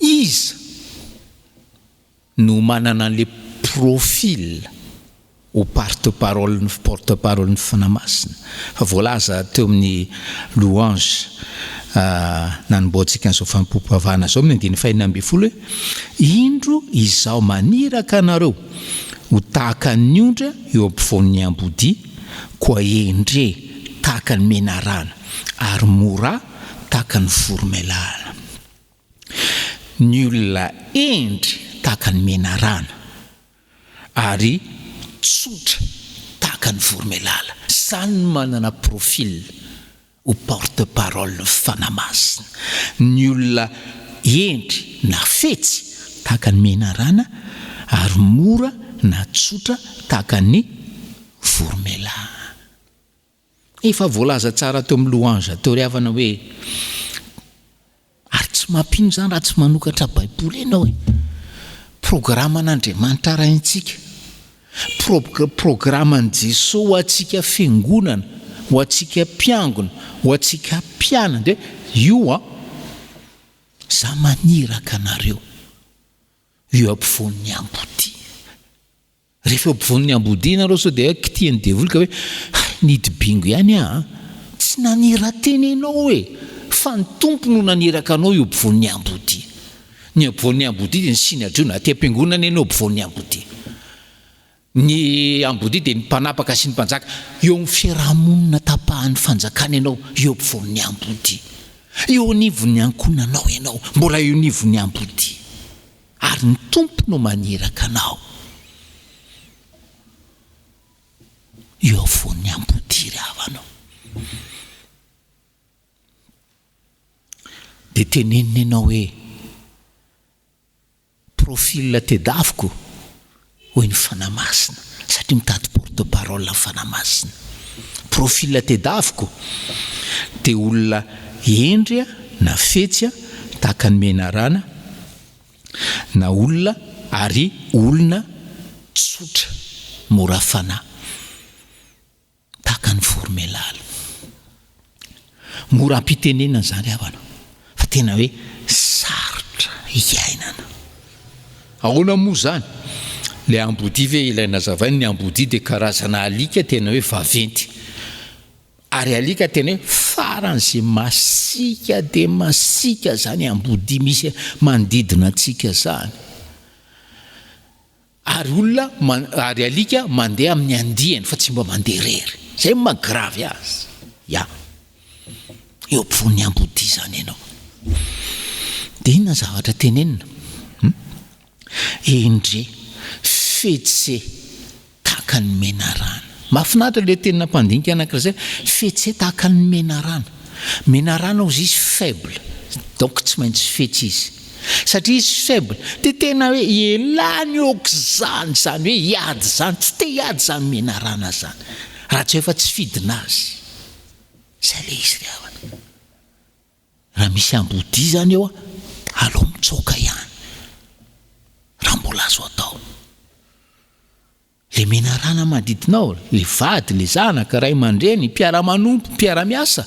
Iza no manana an'le profil ho porte-parole ny fanamasina. Fa voalaza teo amin'ny louange nanomboantsika an'izao Fanompoam-Pivavahana zao amin'ny 120 indro izaho maniraka anareo ho tahaka ny ondra eo ampovoan'ny ambodia, koa endre tahaka ny menarana ary mora tahaka ny voromailala. Ny olona endry tahaka ny menarana ary tsotra tahaka ny voromailala. Zany manana profil ho porte-parole ny fanamasina. Ny olona endry na fetsy tahaka ny menarana ary mora na tsotra tahaka ny voromailala. Efa voalaza tsara teo amin'ny louange teo ry havana hoe ary tsy mampino zany raha tsy manokatra baiboly ianao programan'Andriamanitra raintsika, programan'i Jesosy ho atsika fiangonana, ho atsika mpiangona, ho atsika mpianana. Dia io za maniraka anareo eo ampovoan'ny ambodia. Rehefa eo ampovoan'ny ambodia ianareo sao dia kitian'ny devolika hoe nidibingo ihany tsy nanira teny ianao fa ny tompo no naniraka anao eo ampovoan'ny ambodia. Ny ampovoan'ny ambodia dia ny sinadrona aty am-piangonana ianao ampovoan'ny ambodia. Ny ambodia dia ny mpanapaka sy ny mpanjaka. Eo amin'ny fiarahamonina tapahan'ny fanjakana ianao eo ampovoan'ny ambodia. Eo anivon'ny ankonanao ianao mbola eo anivon'ny ambodia. Ary ny tompo no maniraka anao eo ampovoan'ny ambodia ry havanao. Dia tenenina ianao hoe profil tedaviko hoy ny fanamasina, satria mitady porte-parole ny fanamasina. Profil tedaviko dia olona endrya na fetsya tahaka ny menarana na olona ary olona tsotra mora fanahy tahaka ny voromailala. Mora ampitenenana zany havana fa tena hoe sarotra iainana. Ahoana moa zany? Le ambodia ve ilaina zavainy? Ny ambodia dia karazana alika tena hoe vaventy. Ary alika tena hoe faran'izay masika dia masika zany ambodia misy manodidina antsika zany. Ary olona ary alika mandeha amin'ny andiany fa tsy mba mandeha rery. Zay magravy azy. Eo ampovoan'ny ambodia zany ianao. Dia inona zavatra tenenina? Endre fetse tahaka ny menarana. Mahafinaritra le tena mpandinika anankiray fetse tahaka ny menarana. Menarana ozy izy faible, donc tsy maintsy fetsy izy. satria izy faible dia tena hoe elany ok'izany zany hoe hiady zany tsy te hiady zany menarana zany raha tsy efa tsy fidina azy zay le izy ry havana raha misy ambodi zany eo a aloha mitsoka ihany raha mbola azo atao le menarana manodidinao le vady le zanaka ray aman-dreny mpiara-manompo mpiara-miasa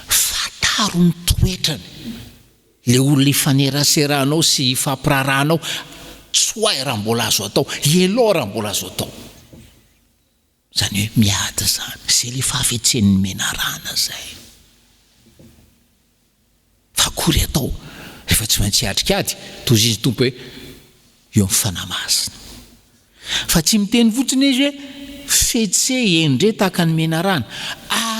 fataro ny toetrany le olona ifaneraserahanao sy ifampirarahanao tsoay raha mbola azo atao elo raha mbola azo atao zany hoe miady zany zay le fahafetsen'ny menarana zay fa akory atao rehefa tsy maintsy atrikady toy izy tompo hoe eo amin'ny fanamasina fa tsy miteny fotsiny izy hoe fetse endre tahaka ny menarana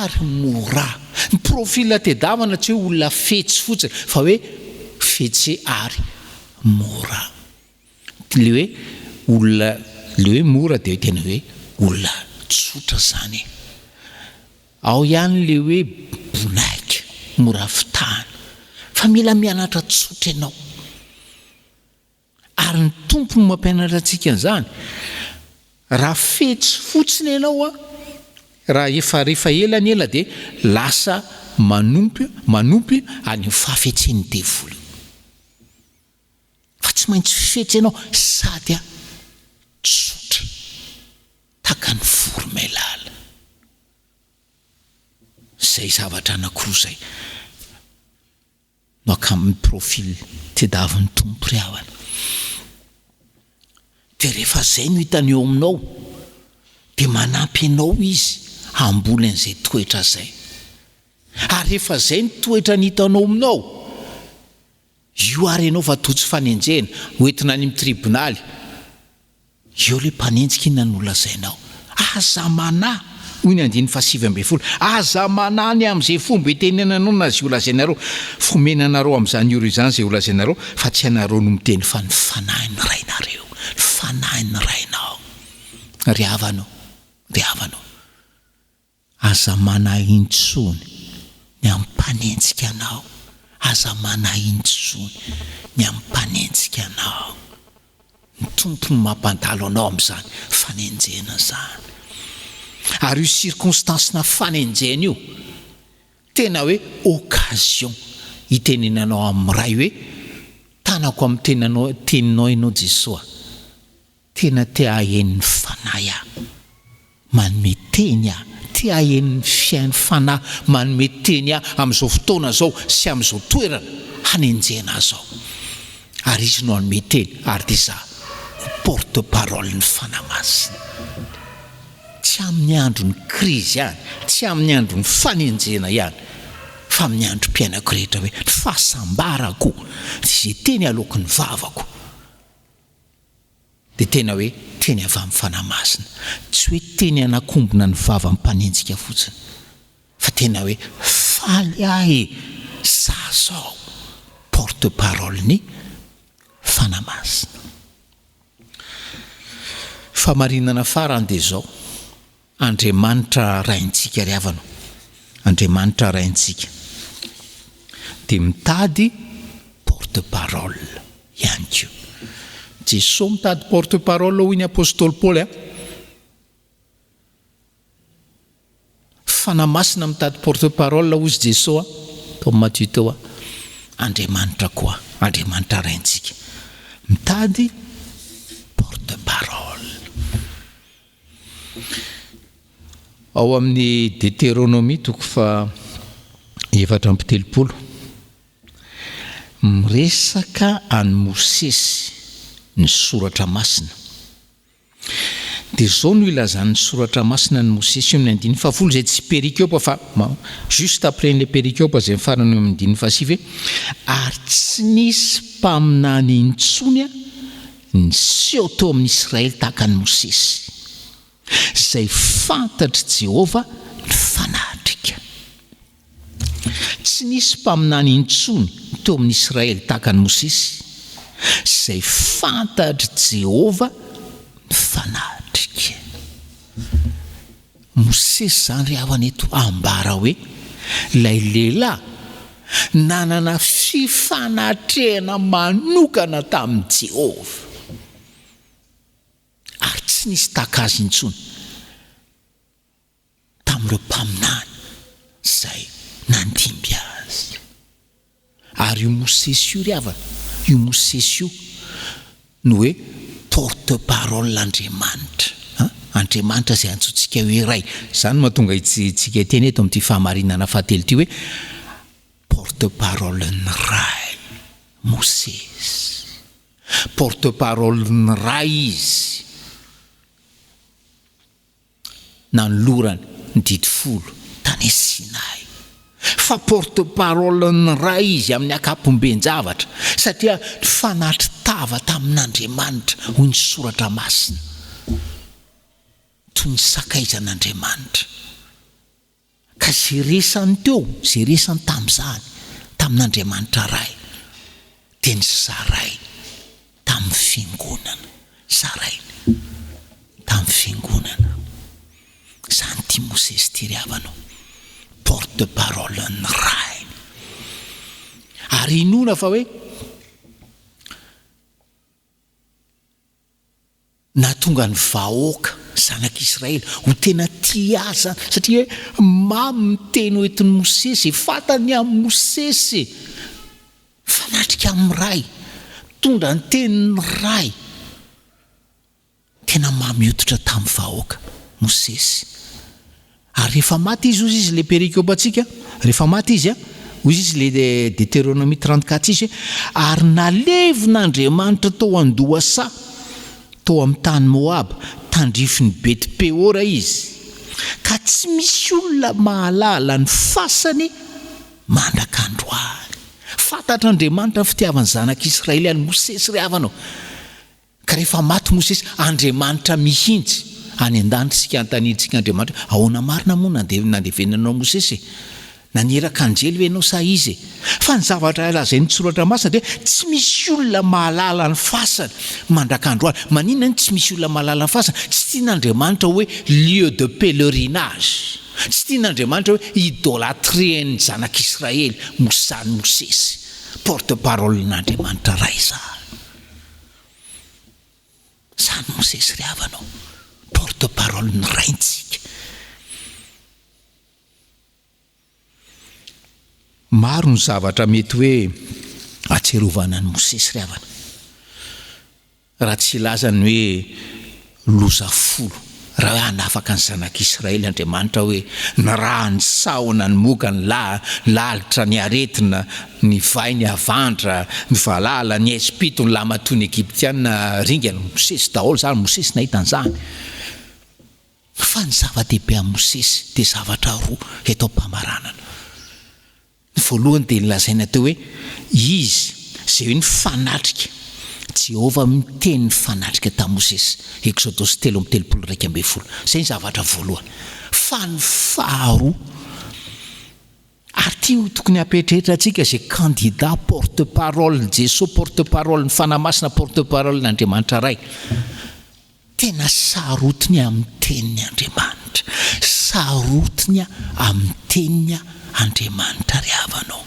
ary mora ny profila tedavana tsy hoe olona fetsy fotsiny fa hoe fetse ary mora le hoe olona le hoe mora dia tena hoe olona tsotra zany ao ihany le hoe bonaika mora fitahana fa mila mianatra tsotra ianao ary ny tompo no mampianatra antsika an'izany raha fetsy fotsiny ianao raha efa rehefa elany ela dia lasa manompy any fahafetsen'ny devoly fa tsy maintsy fetsy ianao sady tsotra taka ny voromailala zay zavatra anankiroa zay no akamin'ny profily tediavin'ny tompo ry havana dia rehefa zay no hitany eo aminao dia manampy ianao izy hamboly an'izay toetra zay ary rehefa zay ny toetra ny hitanao aminao io ary ianao fa totsy fanenjena hoentina any amin'ny tribonaly eo le mpanenjika inona no lazainao aza manà hoy ny 9:7 aza manà ny amin'izay fomba itenenanao na zy olazainareo fomenanareo amin'izany oro izany zay olazainareo fa tsy anareo no miteny fa ny fanahy ny rainareo ny fanahy ny rainao ry havanao aza manà intsony ny ampanenjika anao aza manà intsony ny ampanenjika anao ny tompo no mampandalo anao amin'izany fanenjena zany ary io circonstance na fanenjena io tena hoe occasion hitenenanao amin'ny ray hoe tanako amin'ny teninao ianao Jesosy tena te ahen'ny fanahy manome teny te ahen'ny fiain'ny fanahy manome teny amin'izao fotoana zao sy amin'izao toerana hanenjena zao ary izy no hanome teny ary dia za porte parole ny fanamasina tsy amin'ny andro ny krizy ihany tsy amin'ny andro ny fanenjena ihany fa amin'ny andro mpiainako rehetra hoe ny fahasambarako izay teny aloky ny vavako dia tena hoe teny avy amin'ny fanamasina tsy hoe teny anakombona ny vava mpanenjika fotsiny fa tena hoe faly ahy za zao porte parole ny fanamasina famarinana farany dia zao Andriamanitra raintsika ry havana Andriamanitra raintsika dia mitady porte parole ihany koa Jesosy mitady porte parole hoy ny apôstôly Paoly fanamasina mitady porte parole hozy Jesosy tao Matthieu tao Andriamanitra koa Andriamanitra raintsika mitady porte parole ao amin'ny Deutéronomie 4:7 miresaka any Mosesy ny soratra masina dia zao no ilazany soratra masina ny Mosesy eo amin'ny 9:10 zay tsy perikiopa fa juste après le perikiopa zay farany amin'ny 9:6 ary tsy nisy mpaminany intsony ny seho teo amin'ny Israely tahaka ny Mosesy zay fantatry Jehova ny fanatrika tsy nisy mpaminany intsony teo amin'ny Israely tahaka ny Mosesy zay fantatry Jehova ny fanatrika Mosesy zany ry havana eto ambara hoe lay lehilahy nanana fifanatrehana manokana tamin'i Jehova ary tsy nisy takazy intsony tamin'ireo mpaminany izay nandimby azy. Ary io Mosesy io ry havana, io Mosesy io no hoe porte-parole Andriamanitra. Andriamanitra izay antsointsika hoe ray. Izany mahatonga itsika teny eto amin'ity fahamarinana fahatelo ity hoe porte-parole ny ray Mosesy. Porte-parole ny ray izy nanolorany ny didifolo tany Sinai. Fa porte-parole ny ray izy amin'ny akapomben-javatra satria fanatritava tamin'Andriamanitra hoy ny soratra masina toy ny sakaizan'Andriamanitra. Ka zay resany teo, zay resany tamin'izany tamin'Andriamanitra ray dia ny zaray tamin'ny fiangonana, zaray tamin'ny fiangonana. Izany ty Mosesy ty ry havanao, porte-parole ny ray. Ary inona fa hoe nahatonga ny vahoaka zanak'Israely ho tena tia aza satria hoe mamy miteny hoentin'ny Mosesy, fantany amin'ny Mosesy fanatrika amin'ny ray, tondra ny tenin'ny ray. Tena mamy hoditra tamin'ny vahoaka Mosesy. Ary rehefa maty izy, ozy izy le perikopantsika, rehefa maty izy ozy izy le Deutéronomie 34 izy ary nalevin'Andriamanitra tao andohasa tao amin'ny tany Moab, tandrifiny Bet-peora izy, ka tsy misy olona mahalala ny fasany mandrak'androany. Fantatr'Andriamanitra ny fitiavany zanak'Israely any Mosesy ry havanao. Ka rehefa maty Mosesy, Andriamanitra mihintsy any an-danitra sika antanitsika Andriamanitra, ahoana marina moa nandevenanao Mosesy, naneraka anjely hoe ianao sa izy. Fa ny zavatra lazain'ny soratra masina dia tsy misy olona mahalala ny fasana mandrak'androany. Maninona tsy misy olona mahalala ny fasana? Tsy tian'Andriamanitra hoe lieu de pèlerinage, tsy tian'Andriamanitra hoe idolatrien'ny zanak'Israely mosany Mosesy. Porte-parole n'Andriamanitra ray zany Mosesy ry havanao, porte-parole ny raintsika. Maro ny zavatra mety hoe atserovana ny Mosesy ry havana, raha tsy lazany hoe loza folo, raha hanafaka ny zanak'Israely Andriamanitra hoe ny raha ny sahona ny moka ny lalitra ny aretina ny vai ny avantra ny valala ny espito ny lamatoy ny Egyptiana ringana Mosesy daholo. Zany Mosesy nahita an'izany. Fa ny zava-dehibe amin'ny Mosesy dia zavatra roa eto am-pamaranana. Ny voalohany dia nilazaina teo hoe izy zay hoe ny fanatrika Jehova miteny ny fanatrika tamin'i Mosesy, Exodosy 3:32. Zay ny zavatra voalohany. Fa ny faharoa, ary tia tokony hapetrehitra antsika zay candidat porte-parole Jesosy, porte-parole ny fanamasina, porte-parole n'Andriamanitra ray, tena sarotiny amin'ny teniny Andriamanitra, sarotiny amin'ny teniny Andriamanitra ry havanao.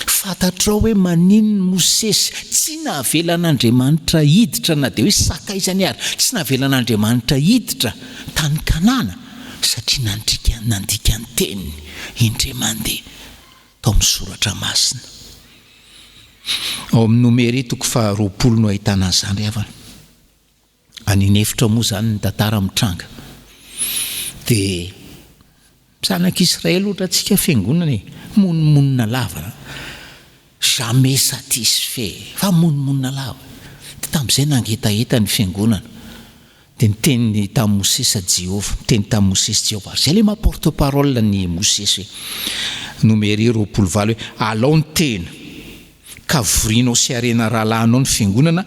Fantatrao hoe maninony Mosesy tsy nahavelan'Andriamanitra hiditra na dia hoe sakaizany ary, tsy nahavelan'Andriamanitra hiditra tany Kanana satria nandika ny teniny indray mandeha tao amin'ny soratra masina. Ao amin'ny Nomeri 2:20 no ahitana an'izany ry havana. Aninefitra moa zany ny tantara mitranga dia zanak'Israely ohatra antsika fiangonana mononmonina lava, jamais satisfait, fa mononmonina lava. Dia tamin'izay nangetaeta ny fiangonana dia niteny tamin'ny Mosesy Jehova, niteny tamin'ny Mosesy Jehova. Zay le maha-porte-parole ny Mosesy hoe Nomeri 20 hoe alao ny tena ka vorianao sy arena rahalahinao ny fiangonana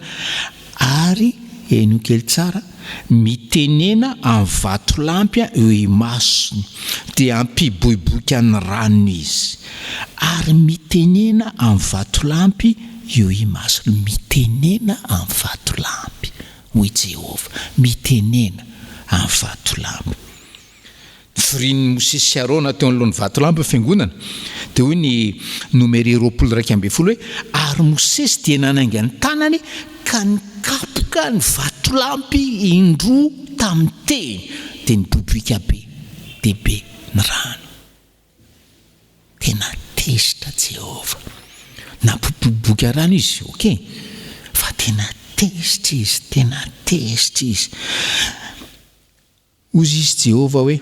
ary eno kely tsara mitenena amin'ny vatolampy eo imasony dia ampiboiboika ny rano izy ary mitenena amin'ny vatolampy eo imasony, mitenena amin'ny vatolampy hoy Jehova, mitenena amin'ny vatolampy. Vorian'ny Mosesy sy Arona teo anoloan'ny vatolampy fiangonana dia hoy ny nomeri 20:20 hoe ary Mosesy dia nanainga ny tanany ka nikapoka ny vatolampy indroa tamin'ny teny dia niboboika be dehibe ny rano. Tena tezitra Jehova naboboboka rano izy, okey, fa tena tezitra izy, tena tezitra izy. Ozy izy Jehova hoe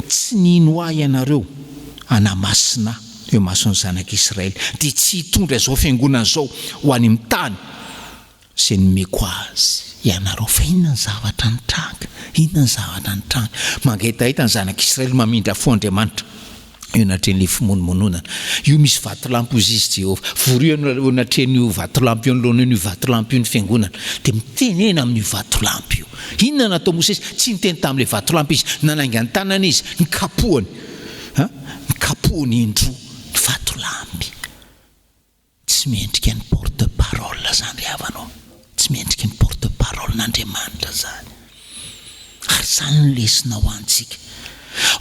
tsy nino ahy ianareo anamasina eo mason'ny zanak'Israely dia tsy hitondra izao fiangonana izao ho any amin'ny tany izay nomeko azy ianareo. Fa inona ny zavatra nitranga, inona ny zavatra nitranga? Mangetahita ny zanak'Israely mamindra fo Andriamanitra eo anatrehan'ilay fimonomononana. Io misy vatolampy ozy izy Jehova, vory eo anatrehan'io vatolampy io nylohan'io vatolampy io ny fiangonana dia mitenena amin'io vatolampy io. Inona natao Mosesy? Tsy niteny tamin'ilay vatolampy izy, nanainga ny tanana izy, nikapohany, nikapohany indroa ny vatolampy. Tsy mendrika ny porte-parole zany havanao, tsy mendrika ny porte-parole n'Andriamanitra zany. Ary zany no lesina ho antsika.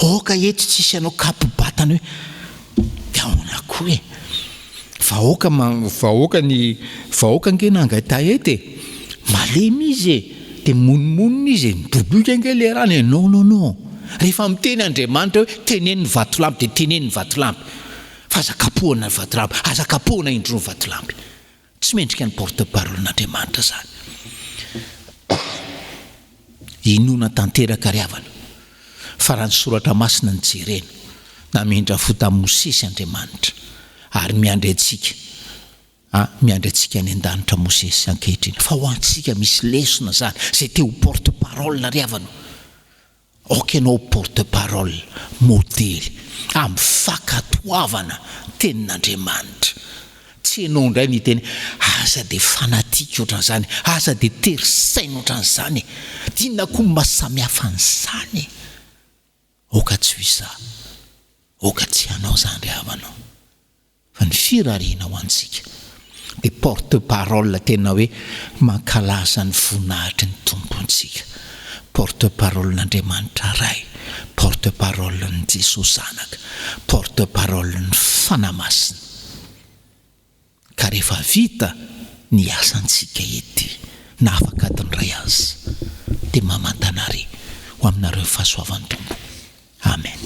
Oka eto tsisy anao kapobatana hoe taona koa e. Vahoaka nge nangata eto e. Malemy izy e. Dia monomonina izy e. Miboboka nge le rano e. Non. Rehefa miteny Andriamanitra hoe teneny ny vatolampy dia teneny ny vatolampy. Fa aza kapohana ny vatolampy, aza kapohana indroa ny vatolampy. Tsy mendrika ny porte-parole n'Andriamanitra zany. Inona tanteraka ry havana. Fa raha ny soratra masina ny jerena namindra fo tamin'ny Mosesy Andriamanitra ary miandry antsika any an-danitra Mosesy ankehitriny. Fa ho antsika misy lesona zany zay teo porte-parole ry havana. Okenao porte-parole modely amin'ny fakatoavana tenin'Andriamanitra. Tsy enao indray ny teny aza dia fanatika ohatran'izany, aza dia terisaina ohatran'izany, dinona koa mahasamihafa an'izany. Oka tsy ho izah, oka tsy hanao zany ry havanao. Fa ny firariana ho antsika dia porte-parole tena hoe mankalaza ny voninahitry ny tompontsika. Porte-parole n'Andriamanitra ray, porte-parole ny Jesosy zanaka, porte-parole ny fanamasina. Ka rehefa vita ny asantsika ety na afaka adinray azy dia mamantanary ho aminareo fahasoavan'ny tompo. Amen.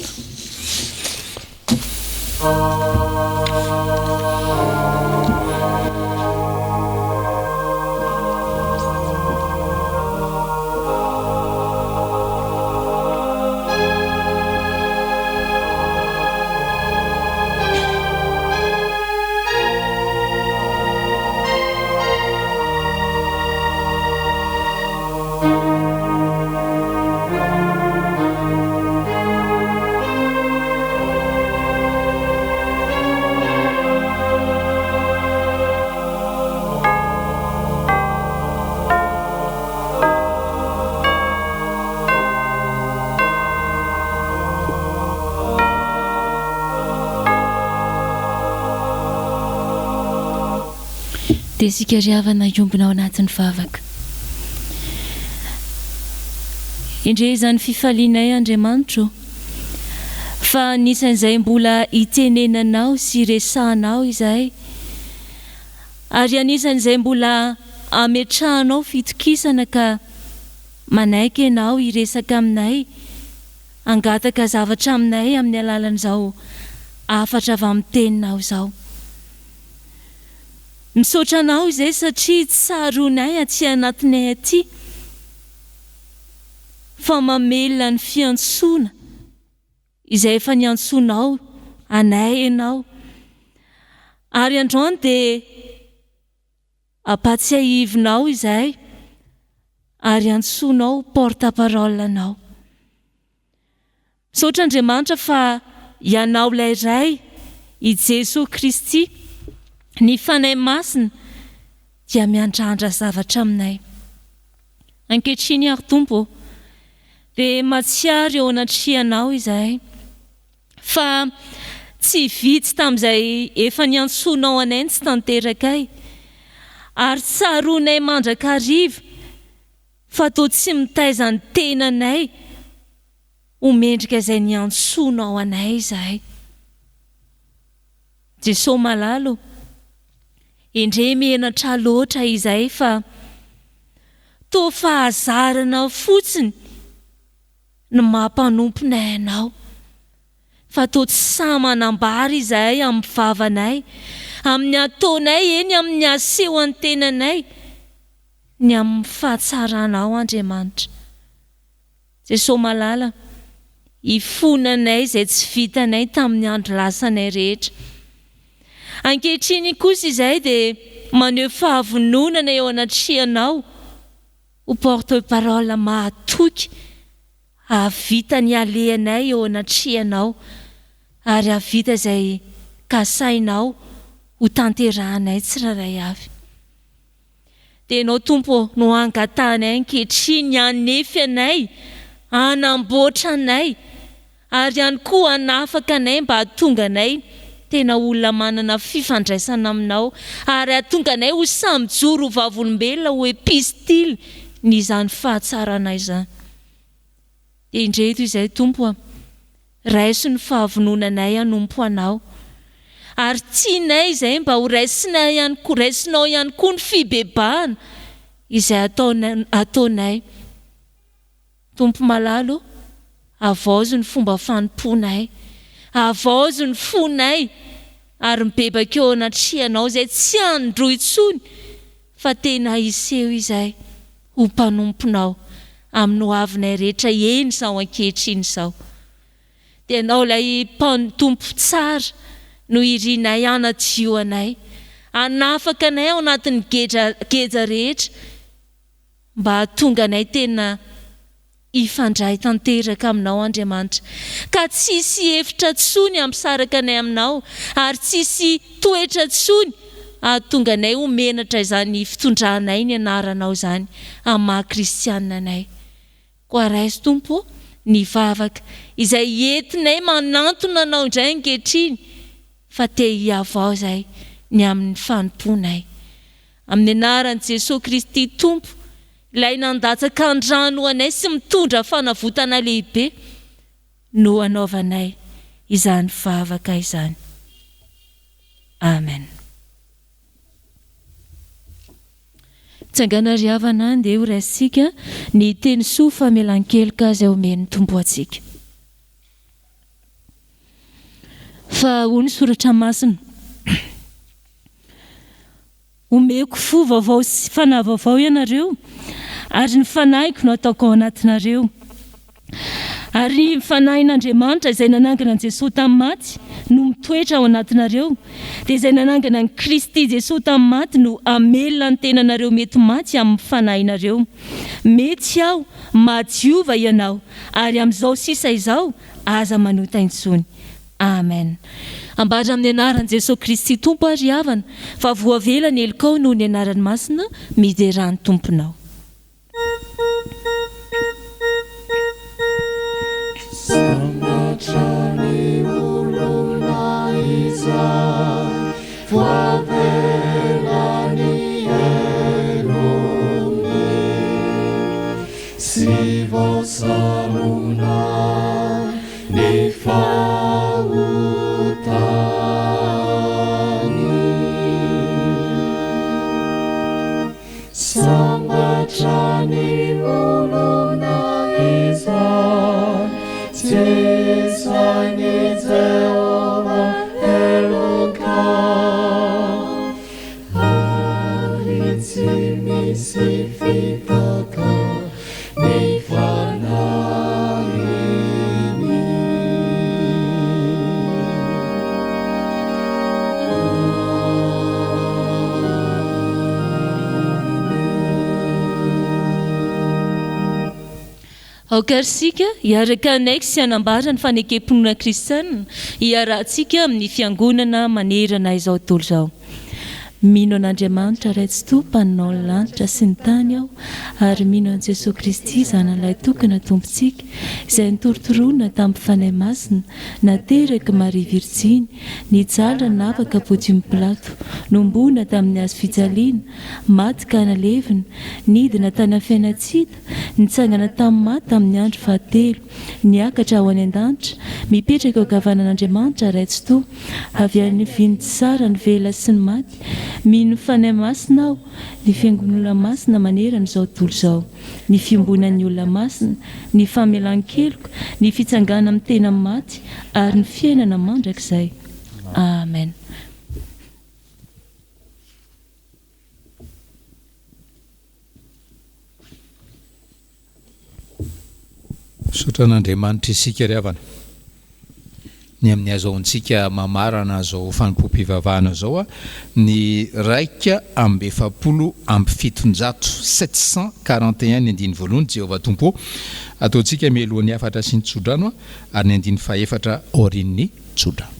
Dia isika ry havana iombina ao anatin'ny vavaka. Indre izany fifalianay Andriamanitra, fa nisan'izay mbola itenenanao sy resahanao izahay, ary anisan'izay mbola ametrahanao fitokisana ka manaiky ianao hiresaka aminay, angataka zavatra aminay amin'ny alalan'izao afatra avy amin'ny teninao izao. Misaotra anao izay satria tsy saronay aty anatinay aty, fa mamelona ny fiantsoana izay efa niantsonao anay ianao. Ary androany dia apatsiahivinao izay ary antsonao porte-parole anao. Misaotra Andriamanitra fa ianao ilay ray i Jesosy Kristy ny fanahy masina dia miandrandra zavatra aminay. Ankehitriny ary Tompo dia matsiary eo anatrihanao izahay, fa tsy vitsy tamin'izay efa niantsonao anay tsy tanterakay, ary tsaronay mandrakariva fa toa tsy mitaiza ny tenanay ho mendrika izay niantsonao anay izahay. Jesosy malalo, endre menatra loatra izay fa toa fahazarana fotsiny no mampanomponay anao. Fa toa tsy samanambary izahay amin'ny vavanay, amin'ny ataonay eny amin'ny aseho an-tenanay, ny amin'ny fahatsaranao Andriamanitra. Jesosy malala, ifonanay izay tsy vitanay tamin'ny andro lasanay rehetra. Ankehitriny kosa izay dia maneho fahavononana eo anatrehanao ho porte-parole mahatoky, havita ny alehanay eo anatrehanao ary havita izay kasainao ho tanterahanay tsiraray avy. Dia ianao Tompo no angatanay ankehitriny, hanefy anay, hanamboatra anay ary ihany koa hanafaka anay mba hahatonga anay tena olona manana fifandraisana aminao ary hahatonga anay ho samy joro ho vavolombelona, ho epistily ny izany fahatsaranay izany. Dia indreto izay Tompo, raiso ny fahavononanay hanompo anao ary tianay izay mba ho raisinao ihany koa ny fibebahana izay ataonay. Tompo malalo, avaozo ny fomba fanomponay, avaozo ny fonay ary mibebaka eo anatrehanao izay tsy andro intsony fa tena iseho izay ho mpanomponao amin'ny hoavinay rehetra eny izao ankehitriny izao. Dia ianao ilay Tompo tsara no irinay hanadio anay, hanafaka anay ao anatin'ny geja rehetra mba hahatonga anay tena ifandray tanteraka aminao Andriamanitra, ka tsisy hevitra tsony hampisaraka anay aminao ary tsisy toetra tsony hahatonga anay ho menatra izany fitondranay ny anaranao izany amin'ny maha-kristianina anay. Koa raiso Tompo ny vavaka izay entinay manantona anao indray ankehitriny, fa te hiavao izay ny amin'ny fanomponay. Amin'ny anaran'i Jesosy Kristy Tompo, ilay nandatsaka andrano anay sy mitondra fanavotana lehibe no anaovanay izany vavaka izany. Amen. Tsangana riavana andeha ho raisitsika ny teny soa famelan-keloka izay omen'ny Tompo antsika. Fa hoy ny soratra masina, omeko fo vaovao sy fanahy vaovao ianareo, ary ny fanahiko no ataoko ao anatinareo. Ary ny fanahin'Andriamanitra izay nanangana an'i Jesosy tamin'ny maty no mitoetra ao anatinareo, dia izay nanangana an'i Kristy Jesosy tamin'ny maty no amelona ny tenanareo mety maty amin'ny fanahinareo. Mety aho madiova ianao, ary amin'izao sisa izao aza manota intsony. Amen. Ambara amin'ny anaran'i Jesosy Kristy Tompo ary havana, fa voavela ny elokao noho ny anarany masina miderany Tomponao. Sambatra ny olona izay, voavela ny elony, sy voasalona ny fahotany. Sambatra ny olona izay, Jesai ni Jehovah Eloka, ari tsy misy fitaka ny fanahiny. Aokarisika hiaraka anaiky sy hanambara ny fanekemponana kristianina, hiarahantsika amin'ny fiangonana manerana izao tontolo izao. Mino an'Andriamanitra iray tsy toa, mpaninao ny lanitra sy ny tany aho, ary mino an'i Jesosy Kristy zanan'ilay tokana tompontsika, izay nitorotoroana tamin'ny fanahy masina, nateraka Maria Virjiny, nijaly navaka Pontius Pilato, nombona tamin'ny hazo fijaliana, maty ka nalevina, nidina tany amin'ny fiainatsita, nitsangana tamin'ny maty tamin'ny andro fahatelo, niakatra ho any an-danitra, mipetraka eo gavanan'Andriamanitra raitsy to avy any viny tsara ny vela sy ny maty mino fanay masina aho ny fiangon'olona masina manerana izao tontolo izao ny fiombonan'ny olona masina ny famelan-keloko ny fitsangana amin'ny tena maty ary ny fiainana mandrakizay amen. Sotran'Andriamanitra isika ry havana ny amin'ny azaontsika mamarana zao Fanompoam-Pivavahana zao a ny 741 ny andiny voalohany Jehova Tompo ataontsika mialohan'ny afatra sy ny tsodrano ary ny andiny faefatra aorin'ny tsodrano.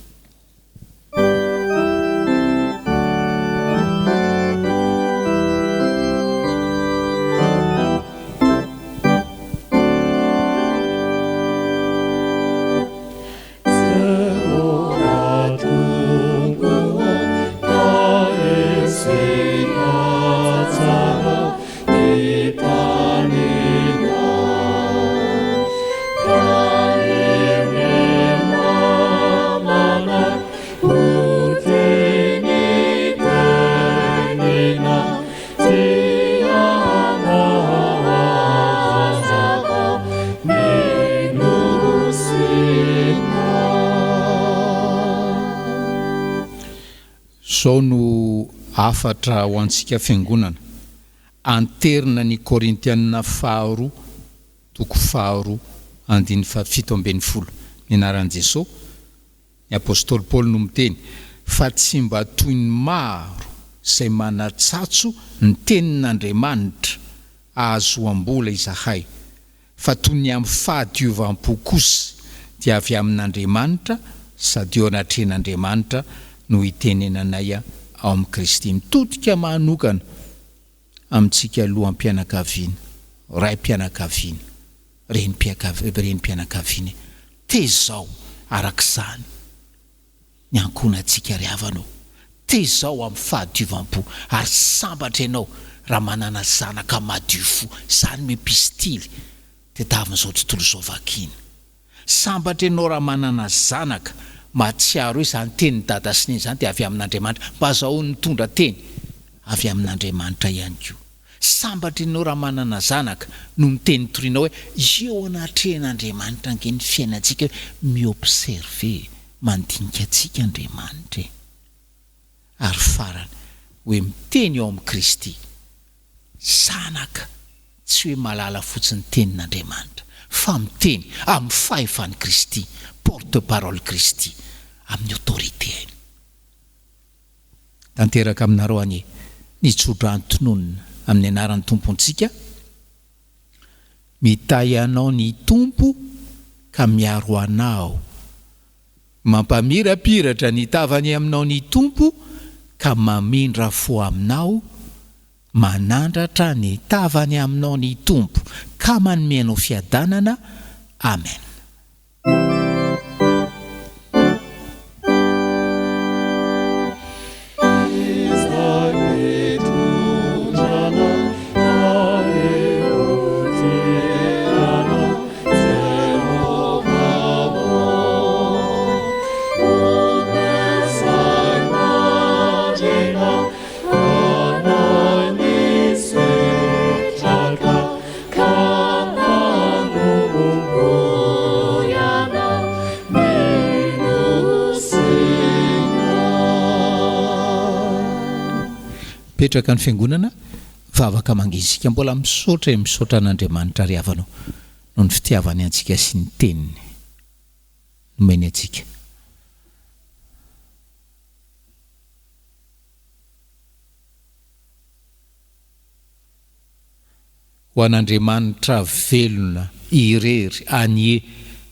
Zao no afatra ho antsika fiangonana anterina ny Korintianina 2:7 ny anaran'i Jesosy ny apôstôly Paul no miteny fa tsy mba toy ny maro izay manatsatso ny tenin'Andriamanitra ahazoam-bola izahay fa toy ny amin'ny fahadiovampo kosa dia avy amin'Andriamanitra sady eo anatren'Andriamanitra no itenenanay ao amin'ny Kristy mitodika manokana amintsika loham-pianakaviana ray-pianakaviana reny-pianakaviana tezao arak'izany ny ankonantsika ry havanao tezao amin'ny fahadiovampo ary sambatra ianao raha manana zanaka madio fo izany mepistily tetavin'izao tontolo izao vakina sambatra ianao raha manana zanaka matsiaro hoe izany teny dada sy neny izany dia avy amin'Andriamanitra mba azahoany mitondra teny avy amin'Andriamanitra ihany koa sambatra ianao raha manana zanaka no miteny toriana hoe eo anatren'Andriamanitra ange ny fiainantsika miobserve mandinika antsika Andriamanitra ary farany hoe miteny eo amin'ny Kristy zanaka tsy hoe malala fotsiny tenin'Andriamanitra fa miteny amin'ny fahefan'ny Kristy porte-parole Kristy amin'ny autorité tanteraka aminareo any ny tsodrano-tononona amin'ny anaran'ny tompontsika mitay anao ny tompo ka miaro anao mampamirapiratra ny tavany aminao ny tompo ka mamindra fo aminao manandratra ny tavany aminao ny tompo ka manome anao fiadanana amen. Petraka ny fiangonana vavaka mangisika mbola misaotra an'Andriamanitra ry havanao no ny fitiavany antsika sy ny teniny nomeny antsika. Ho an'Andriamanitra velona irery anie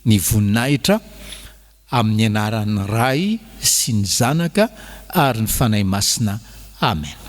ny voninahitra amin'ny anaran'ny Ray sy ny Zanaka ary ny fanahy masina amen.